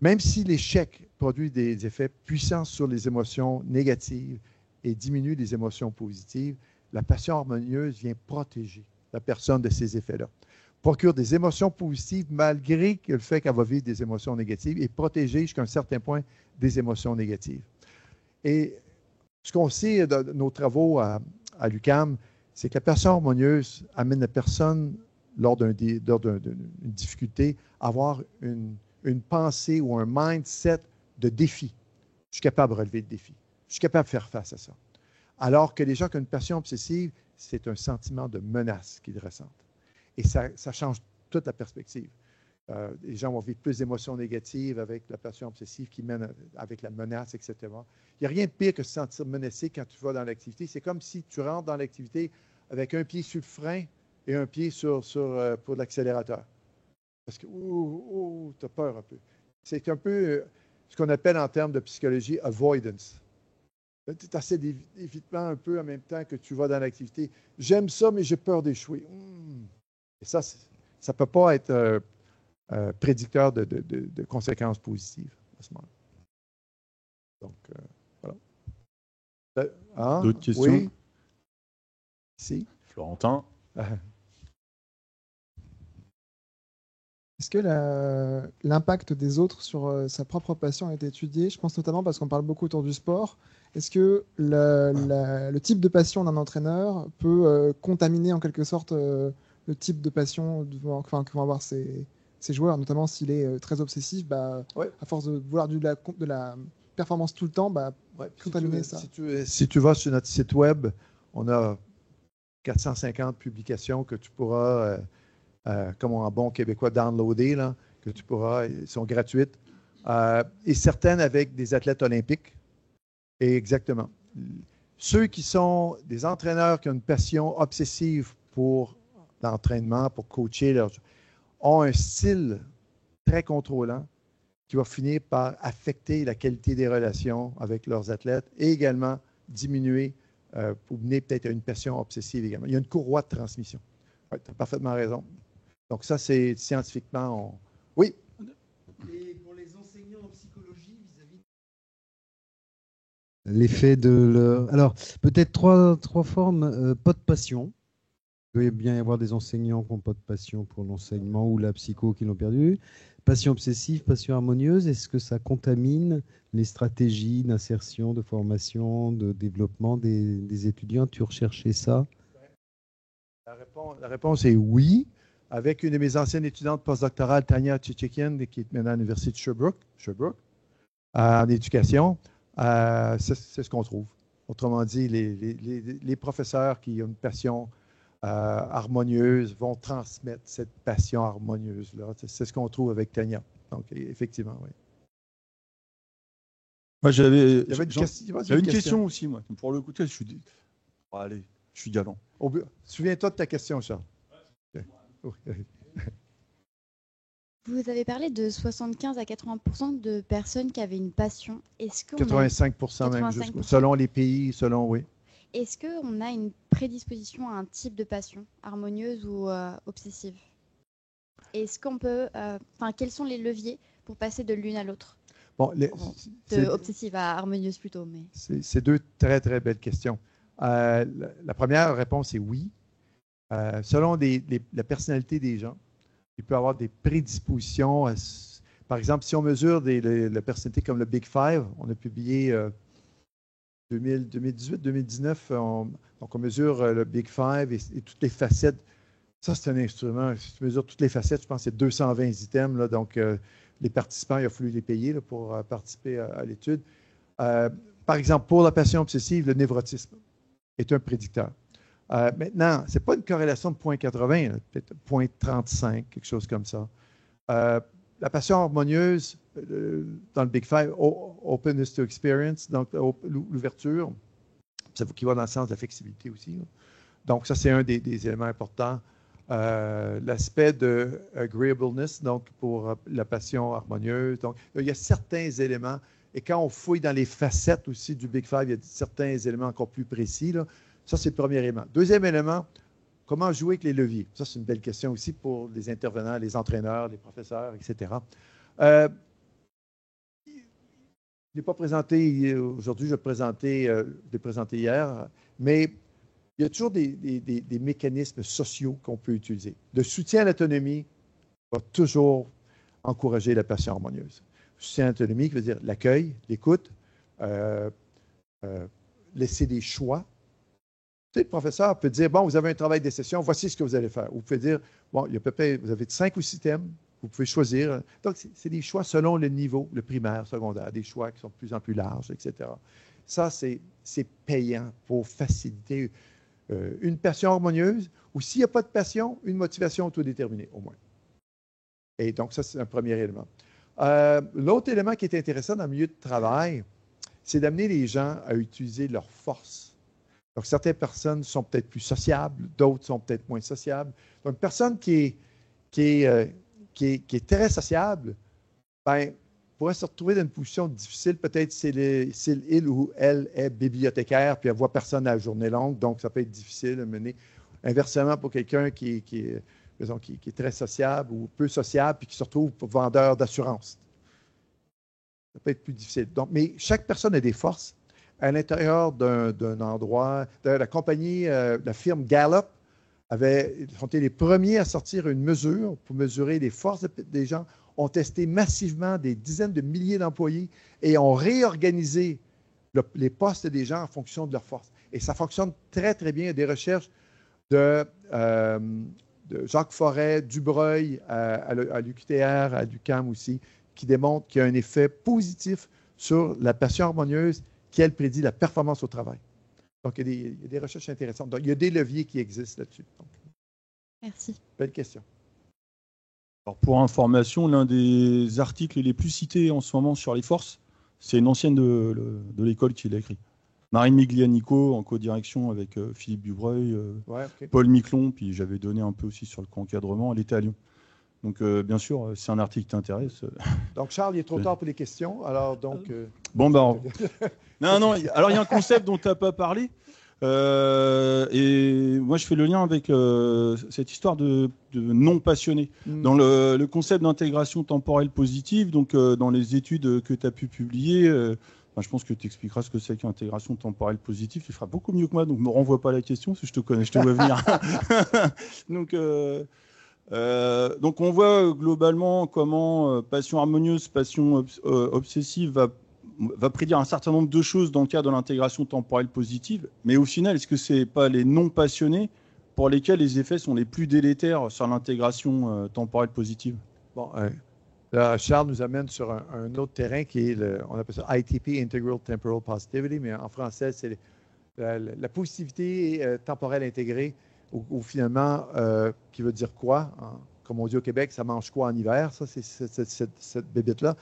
même si l'échec produit des effets puissants sur les émotions négatives et diminue les émotions positives, la passion harmonieuse vient protéger la personne de ces effets-là. procure des émotions positives malgré le fait qu'elle va vivre des émotions négatives et protéger jusqu'à un certain point des émotions négatives. Et ce qu'on sait de nos travaux à l'UQAM, c'est que la passion harmonieuse amène la personne, lors d'une difficulté, à avoir une pensée ou un mindset de défi. Je suis capable de relever le défi. Je suis capable de faire face à ça. Alors que les gens qui ont une passion obsessive, c'est un sentiment de menace qu'ils ressentent. Et ça change toute la perspective. Les gens vont vivre plus d'émotions négatives avec la passion obsessive qui mène avec la menace, etc. Il n'y a rien de pire que se sentir menacé quand tu vas dans l'activité. C'est comme si tu rentres dans l'activité avec un pied sur le frein et un pied pour l'accélérateur. Parce que tu as peur un peu. C'est un peu ce qu'on appelle en termes de psychologie avoidance. Tu essaies d'évitement un peu en même temps que tu vas dans l'activité. J'aime ça, mais j'ai peur d'échouer. Et ça ne peut pas être prédicteur de conséquences positives à ce moment-là. Donc, voilà. D'autres questions? Oui. Si. Florentin. Est-ce que l'impact des autres sur sa propre passion a été étudié? Je pense notamment parce qu'on parle beaucoup autour du sport. Est-ce que le type de passion d'un entraîneur peut contaminer en quelque sorte le type de passion que vont avoir ses joueurs, notamment s'il est très obsessif, à force de vouloir de la performance tout le temps, contaminer ça. Si tu vas sur notre site web, on a 450 publications que tu pourras, comme en bon québécois, downloader, là, que tu pourras, elles sont gratuites, et certaines avec des athlètes olympiques. Et exactement. Ceux qui sont des entraîneurs qui ont une passion obsessive pour l'entraînement, pour coacher, ont un style très contrôlant qui va finir par affecter la qualité des relations avec leurs athlètes et également diminuer pour mener peut-être à une passion obsessive également. Il y a une courroie de transmission. Oui, tu as parfaitement raison. Donc ça, c'est scientifiquement... Oui? Et pour les enseignants en psychologie, vis-à-vis l'effet de leur... Alors, peut-être trois formes. Pas de passion. Il doit bien y avoir des enseignants qui n'ont pas de passion pour l'enseignement ou la psycho qui l'ont perdu. Passion obsessive, passion harmonieuse, est-ce que ça contamine les stratégies d'insertion, de formation, de développement des étudiants? Tu recherchais ça? La réponse est oui. Avec une de mes anciennes étudiantes postdoctorales, Tania Tchitchikian, qui est maintenant à l'Université de Sherbrooke, en éducation, c'est ce qu'on trouve. Autrement dit, les professeurs qui ont une passion harmonieuse vont transmettre cette passion harmonieuse-là. C'est ce qu'on trouve avec Tania. Donc, effectivement, oui. Moi, j'avais une question aussi, moi. Pour le coup, je suis galant. Souviens-toi de ta question, Charles. Vous avez parlé de 75 à 80% de personnes qui avaient une passion. Est-ce que 85% même, selon les pays, oui. Est-ce qu'on a une prédisposition à un type de passion, harmonieuse ou obsessive? Est-ce qu'on peut... quels sont les leviers pour passer de l'une à l'autre? De obsessive à harmonieuse plutôt. Mais... C'est deux très, très belles questions. La première réponse est oui. Selon la personnalité des gens, il peut y avoir des prédispositions. Par exemple, si on mesure la personnalité comme le Big Five, on a publié 2018-2019, donc on mesure le Big Five et toutes les facettes. Ça, c'est un instrument. Si tu mesures toutes les facettes, je pense que c'est 220 items. Là, donc, les participants, il a fallu les payer là, pour participer à l'étude. Par exemple, pour la passion obsessive, le névrotisme est un prédicteur. Maintenant, ce n'est pas une corrélation de 0,80, peut-être 0,35, quelque chose comme ça. La passion harmonieuse, dans le Big Five, openness to experience, donc l'ouverture, ça qui va dans le sens de la flexibilité aussi. Là. Donc, ça, c'est un des éléments importants. L'aspect de agreeableness, donc pour la passion harmonieuse. Donc, il y a certains éléments. Et quand on fouille dans les facettes aussi du Big Five, il y a certains éléments encore plus précis, là. Ça, c'est le premier élément. Deuxième élément, comment jouer avec les leviers? Ça, c'est une belle question aussi pour les intervenants, les entraîneurs, les professeurs, etc. Je n'ai pas présenté aujourd'hui, je l'ai présenté hier, mais il il y a toujours des mécanismes sociaux qu'on peut utiliser. Le soutien à l'autonomie va toujours encourager la passion harmonieuse. Le soutien à l'autonomie, qui veut dire l'accueil, l'écoute, laisser des choix. Tu sais, le professeur peut dire, bon, vous avez un travail de session, voici ce que vous allez faire. Vous pouvez dire, bon, il y a peut-être, vous avez 5 ou 6 thèmes, vous pouvez choisir. Donc, c'est des choix selon le niveau, le primaire, secondaire, des choix qui sont de plus en plus larges, etc. Ça, c'est payant pour faciliter une passion harmonieuse, ou s'il n'y a pas de passion, une motivation autodéterminée, au moins. Et donc, ça, c'est un premier élément. L'autre élément qui est intéressant dans le milieu de travail, c'est d'amener les gens à utiliser leurs forces. Donc, certaines personnes sont peut-être plus sociables, d'autres sont peut-être moins sociables. Donc, une personne qui est très sociable, ben, pourrait se retrouver dans une position difficile, peut-être si il ou elle est bibliothécaire, puis elle ne voit personne à la journée longue, donc ça peut être difficile à mener. Inversement, pour quelqu'un qui est très sociable ou peu sociable, puis qui se retrouve vendeur d'assurance. Ça peut être plus difficile. Donc, mais chaque personne a des forces. À l'intérieur d'un endroit, la compagnie, la firme Gallup, ont été les premiers à sortir une mesure pour mesurer les forces des gens, ont testé massivement des dizaines de milliers d'employés et ont réorganisé les postes des gens en fonction de leurs forces. Et ça fonctionne très, très bien. Il y a des recherches de Jacques Forêt, Dubreuil, à l'UQTR, à l'UQAM aussi, qui démontrent qu'il y a un effet positif sur la passion harmonieuse qui, elle, prédit la performance au travail. Donc, il y a des recherches intéressantes. Donc, il y a des leviers qui existent là-dessus. Merci. Belle question. Alors pour information, l'un des articles les plus cités en ce moment sur les forces, c'est une ancienne de l'école qui l'a écrit. Marine Miglianico, en co-direction avec Philippe Dubreuil, Paul Miclon, puis j'avais donné un peu aussi sur le co-encadrement, elle était à Lyon. Donc, bien sûr, si un article t'intéresse. Donc, Charles, il est trop tard pour les questions. Alors, donc. Bon, ben. Non. Alors, il y a un concept dont tu n'as pas parlé. Et moi, je fais le lien avec cette histoire de non-passionné. Dans le concept d'intégration temporelle positive, donc dans les études que tu as pu publier, je pense que tu expliqueras ce que c'est qu'intégration temporelle positive. Tu feras beaucoup mieux que moi, donc ne me renvoie pas la question, parce que je te connais, je te vois venir. Donc, on voit globalement comment passion harmonieuse, passion obsessive va prédire un certain nombre de choses dans le cadre de l'intégration temporelle positive. Mais au final, est-ce que ce n'est pas les non-passionnés pour lesquels les effets sont les plus délétères sur l'intégration temporelle positive? Bon, là, Charles nous amène sur un autre terrain qui est, on appelle ça ITP, Integral Temporal Positivity, mais en français, c'est la positivité temporelle intégrée. Ou finalement, qui veut dire quoi? Comme on dit au Québec, ça mange quoi en hiver? Ça, c'est cette bébête-là.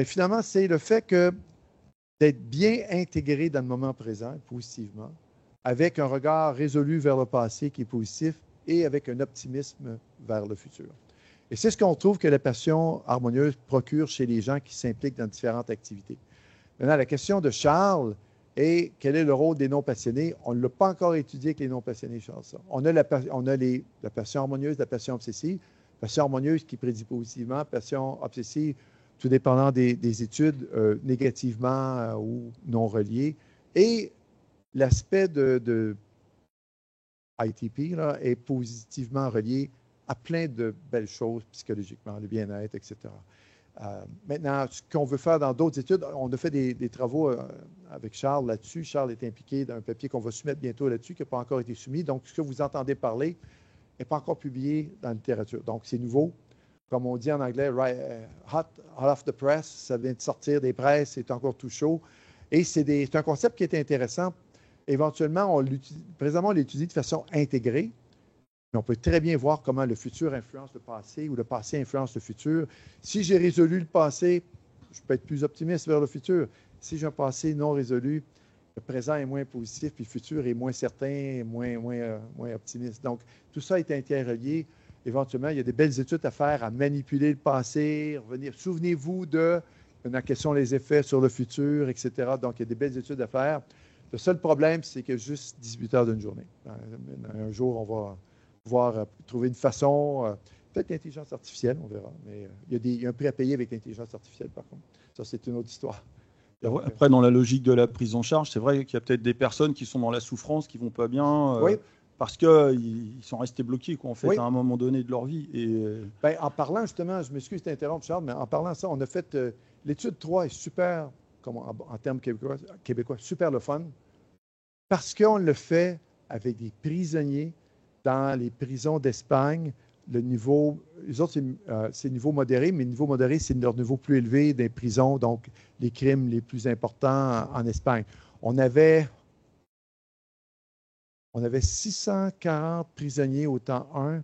Finalement, c'est le fait que d'être bien intégré dans le moment présent, positivement, avec un regard résolu vers le passé qui est positif et avec un optimisme vers le futur. Et c'est ce qu'on trouve que la passion harmonieuse procure chez les gens qui s'impliquent dans différentes activités. Maintenant, la question de Charles, et quel est le rôle des non-passionnés? On ne l'a pas encore étudié avec les non-passionnés, Charles. On a la passion harmonieuse, la passion obsessive. Passion harmonieuse qui prédit positivement, passion obsessive, tout dépendant des études, négativement ou non reliées. Et l'aspect de ITP là, est positivement relié à plein de belles choses psychologiquement, le bien-être, etc. Maintenant, ce qu'on veut faire dans d'autres études, on a fait des travaux avec Charles là-dessus. Charles est impliqué dans un papier qu'on va soumettre bientôt là-dessus, qui n'a pas encore été soumis. Donc, ce que vous entendez parler n'est pas encore publié dans la littérature. Donc, c'est nouveau. Comme on dit en anglais, hot off the press, ça vient de sortir des presses, c'est encore tout chaud. Et c'est un concept qui est intéressant. Éventuellement, présentement, on l'étudie de façon intégrée. Mais on peut très bien voir comment le futur influence le passé ou le passé influence le futur. Si j'ai résolu le passé, je peux être plus optimiste vers le futur. Si j'ai un passé non résolu, le présent est moins positif, puis le futur est moins certain, moins optimiste. Donc, tout ça est interrelié. Éventuellement, il y a des belles études à faire, à manipuler le passé, revenir. Souvenez-vous de quels sont les effets sur le futur, etc. Donc, il y a des belles études à faire. Le seul problème, c'est qu'il y a juste 18 heures d'une journée. Un jour, on va pouvoir trouver une façon, peut-être l'intelligence artificielle, on verra, mais il y a un prix à payer avec l'intelligence artificielle, par contre. Ça, c'est une autre histoire. Après, dans la logique de la prise en charge, c'est vrai qu'il y a peut-être des personnes qui sont dans la souffrance, qui vont pas bien, Oui. parce qu'ils sont restés bloqués, quoi, en fait, Oui. à un moment donné de leur vie. Et Ben, en parlant justement, je m'excuse de t'interrompre, Charles, mais en parlant de ça, on a fait l'étude 3 est super, en termes québécois, super le fun, parce qu'on le fait avec des prisonniers dans les prisons d'Espagne. Le niveau, les autres, c'est niveau modéré, mais le niveau modéré, c'est leur niveau plus élevé des prisons, donc les crimes les plus importants en Espagne. On avait 640 prisonniers au temps 1.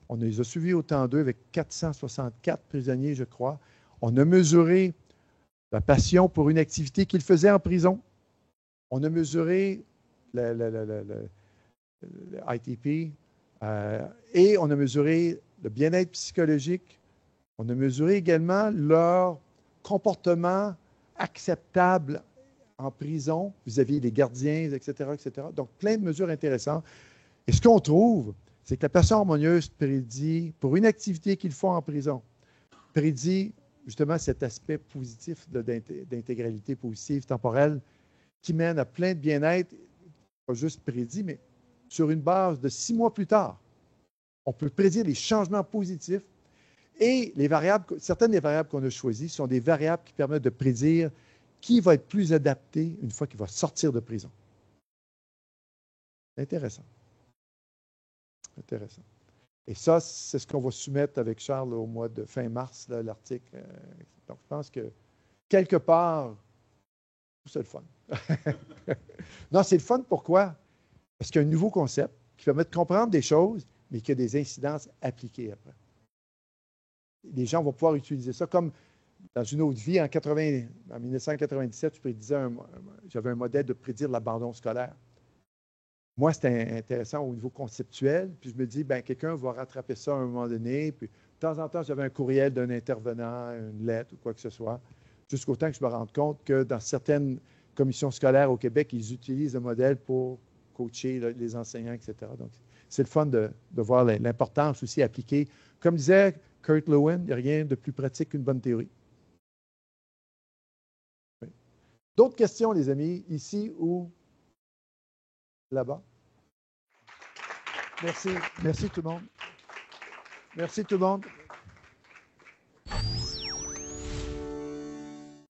On les a suivis au temps 2 avec 464 prisonniers, je crois. On a mesuré la passion pour une activité qu'ils faisaient en prison. On a mesuré le ITP et on a mesuré le bien-être psychologique. On a mesuré également leur comportement acceptable en prison vis-à-vis des gardiens, etc., etc. Donc, plein de mesures intéressantes. Et ce qu'on trouve, c'est que la passion harmonieuse prédit, pour une activité qu'ils font en prison, prédit justement cet aspect positif d'intégralité positive temporelle qui mène à plein de bien-être, pas juste prédit, mais sur une base de 6 mois plus tard. On peut prédire des changements positifs et les variables, certaines des variables qu'on a choisies sont des variables qui permettent de prédire qui va être plus adapté une fois qu'il va sortir de prison. Intéressant. Intéressant. Et ça, c'est ce qu'on va soumettre avec Charles au mois de fin mars, l'article. Donc, je pense que quelque part, c'est le fun. Non, c'est le fun, pourquoi? Parce qu'il y a un nouveau concept qui permet de comprendre des choses, mais qui a des incidences appliquées après. Les gens vont pouvoir utiliser ça comme dans une autre vie. En 1997, j'avais un modèle de prédire l'abandon scolaire. Moi, c'était intéressant au niveau conceptuel. Puis je me dis, ben quelqu'un va rattraper ça à un moment donné. Puis de temps en temps, j'avais un courriel d'un intervenant, une lettre ou quoi que ce soit, jusqu'au temps que je me rende compte que dans certaines commissions scolaires au Québec, ils utilisent le modèle pour coacher les enseignants, etc. Donc, c'est le fun de voir l'importance aussi appliquée. Comme disait Kurt Lewin, il n'y a rien de plus pratique qu'une bonne théorie. Oui. D'autres questions, les amis, ici ou là-bas? Merci. Merci tout le monde. Merci tout le monde.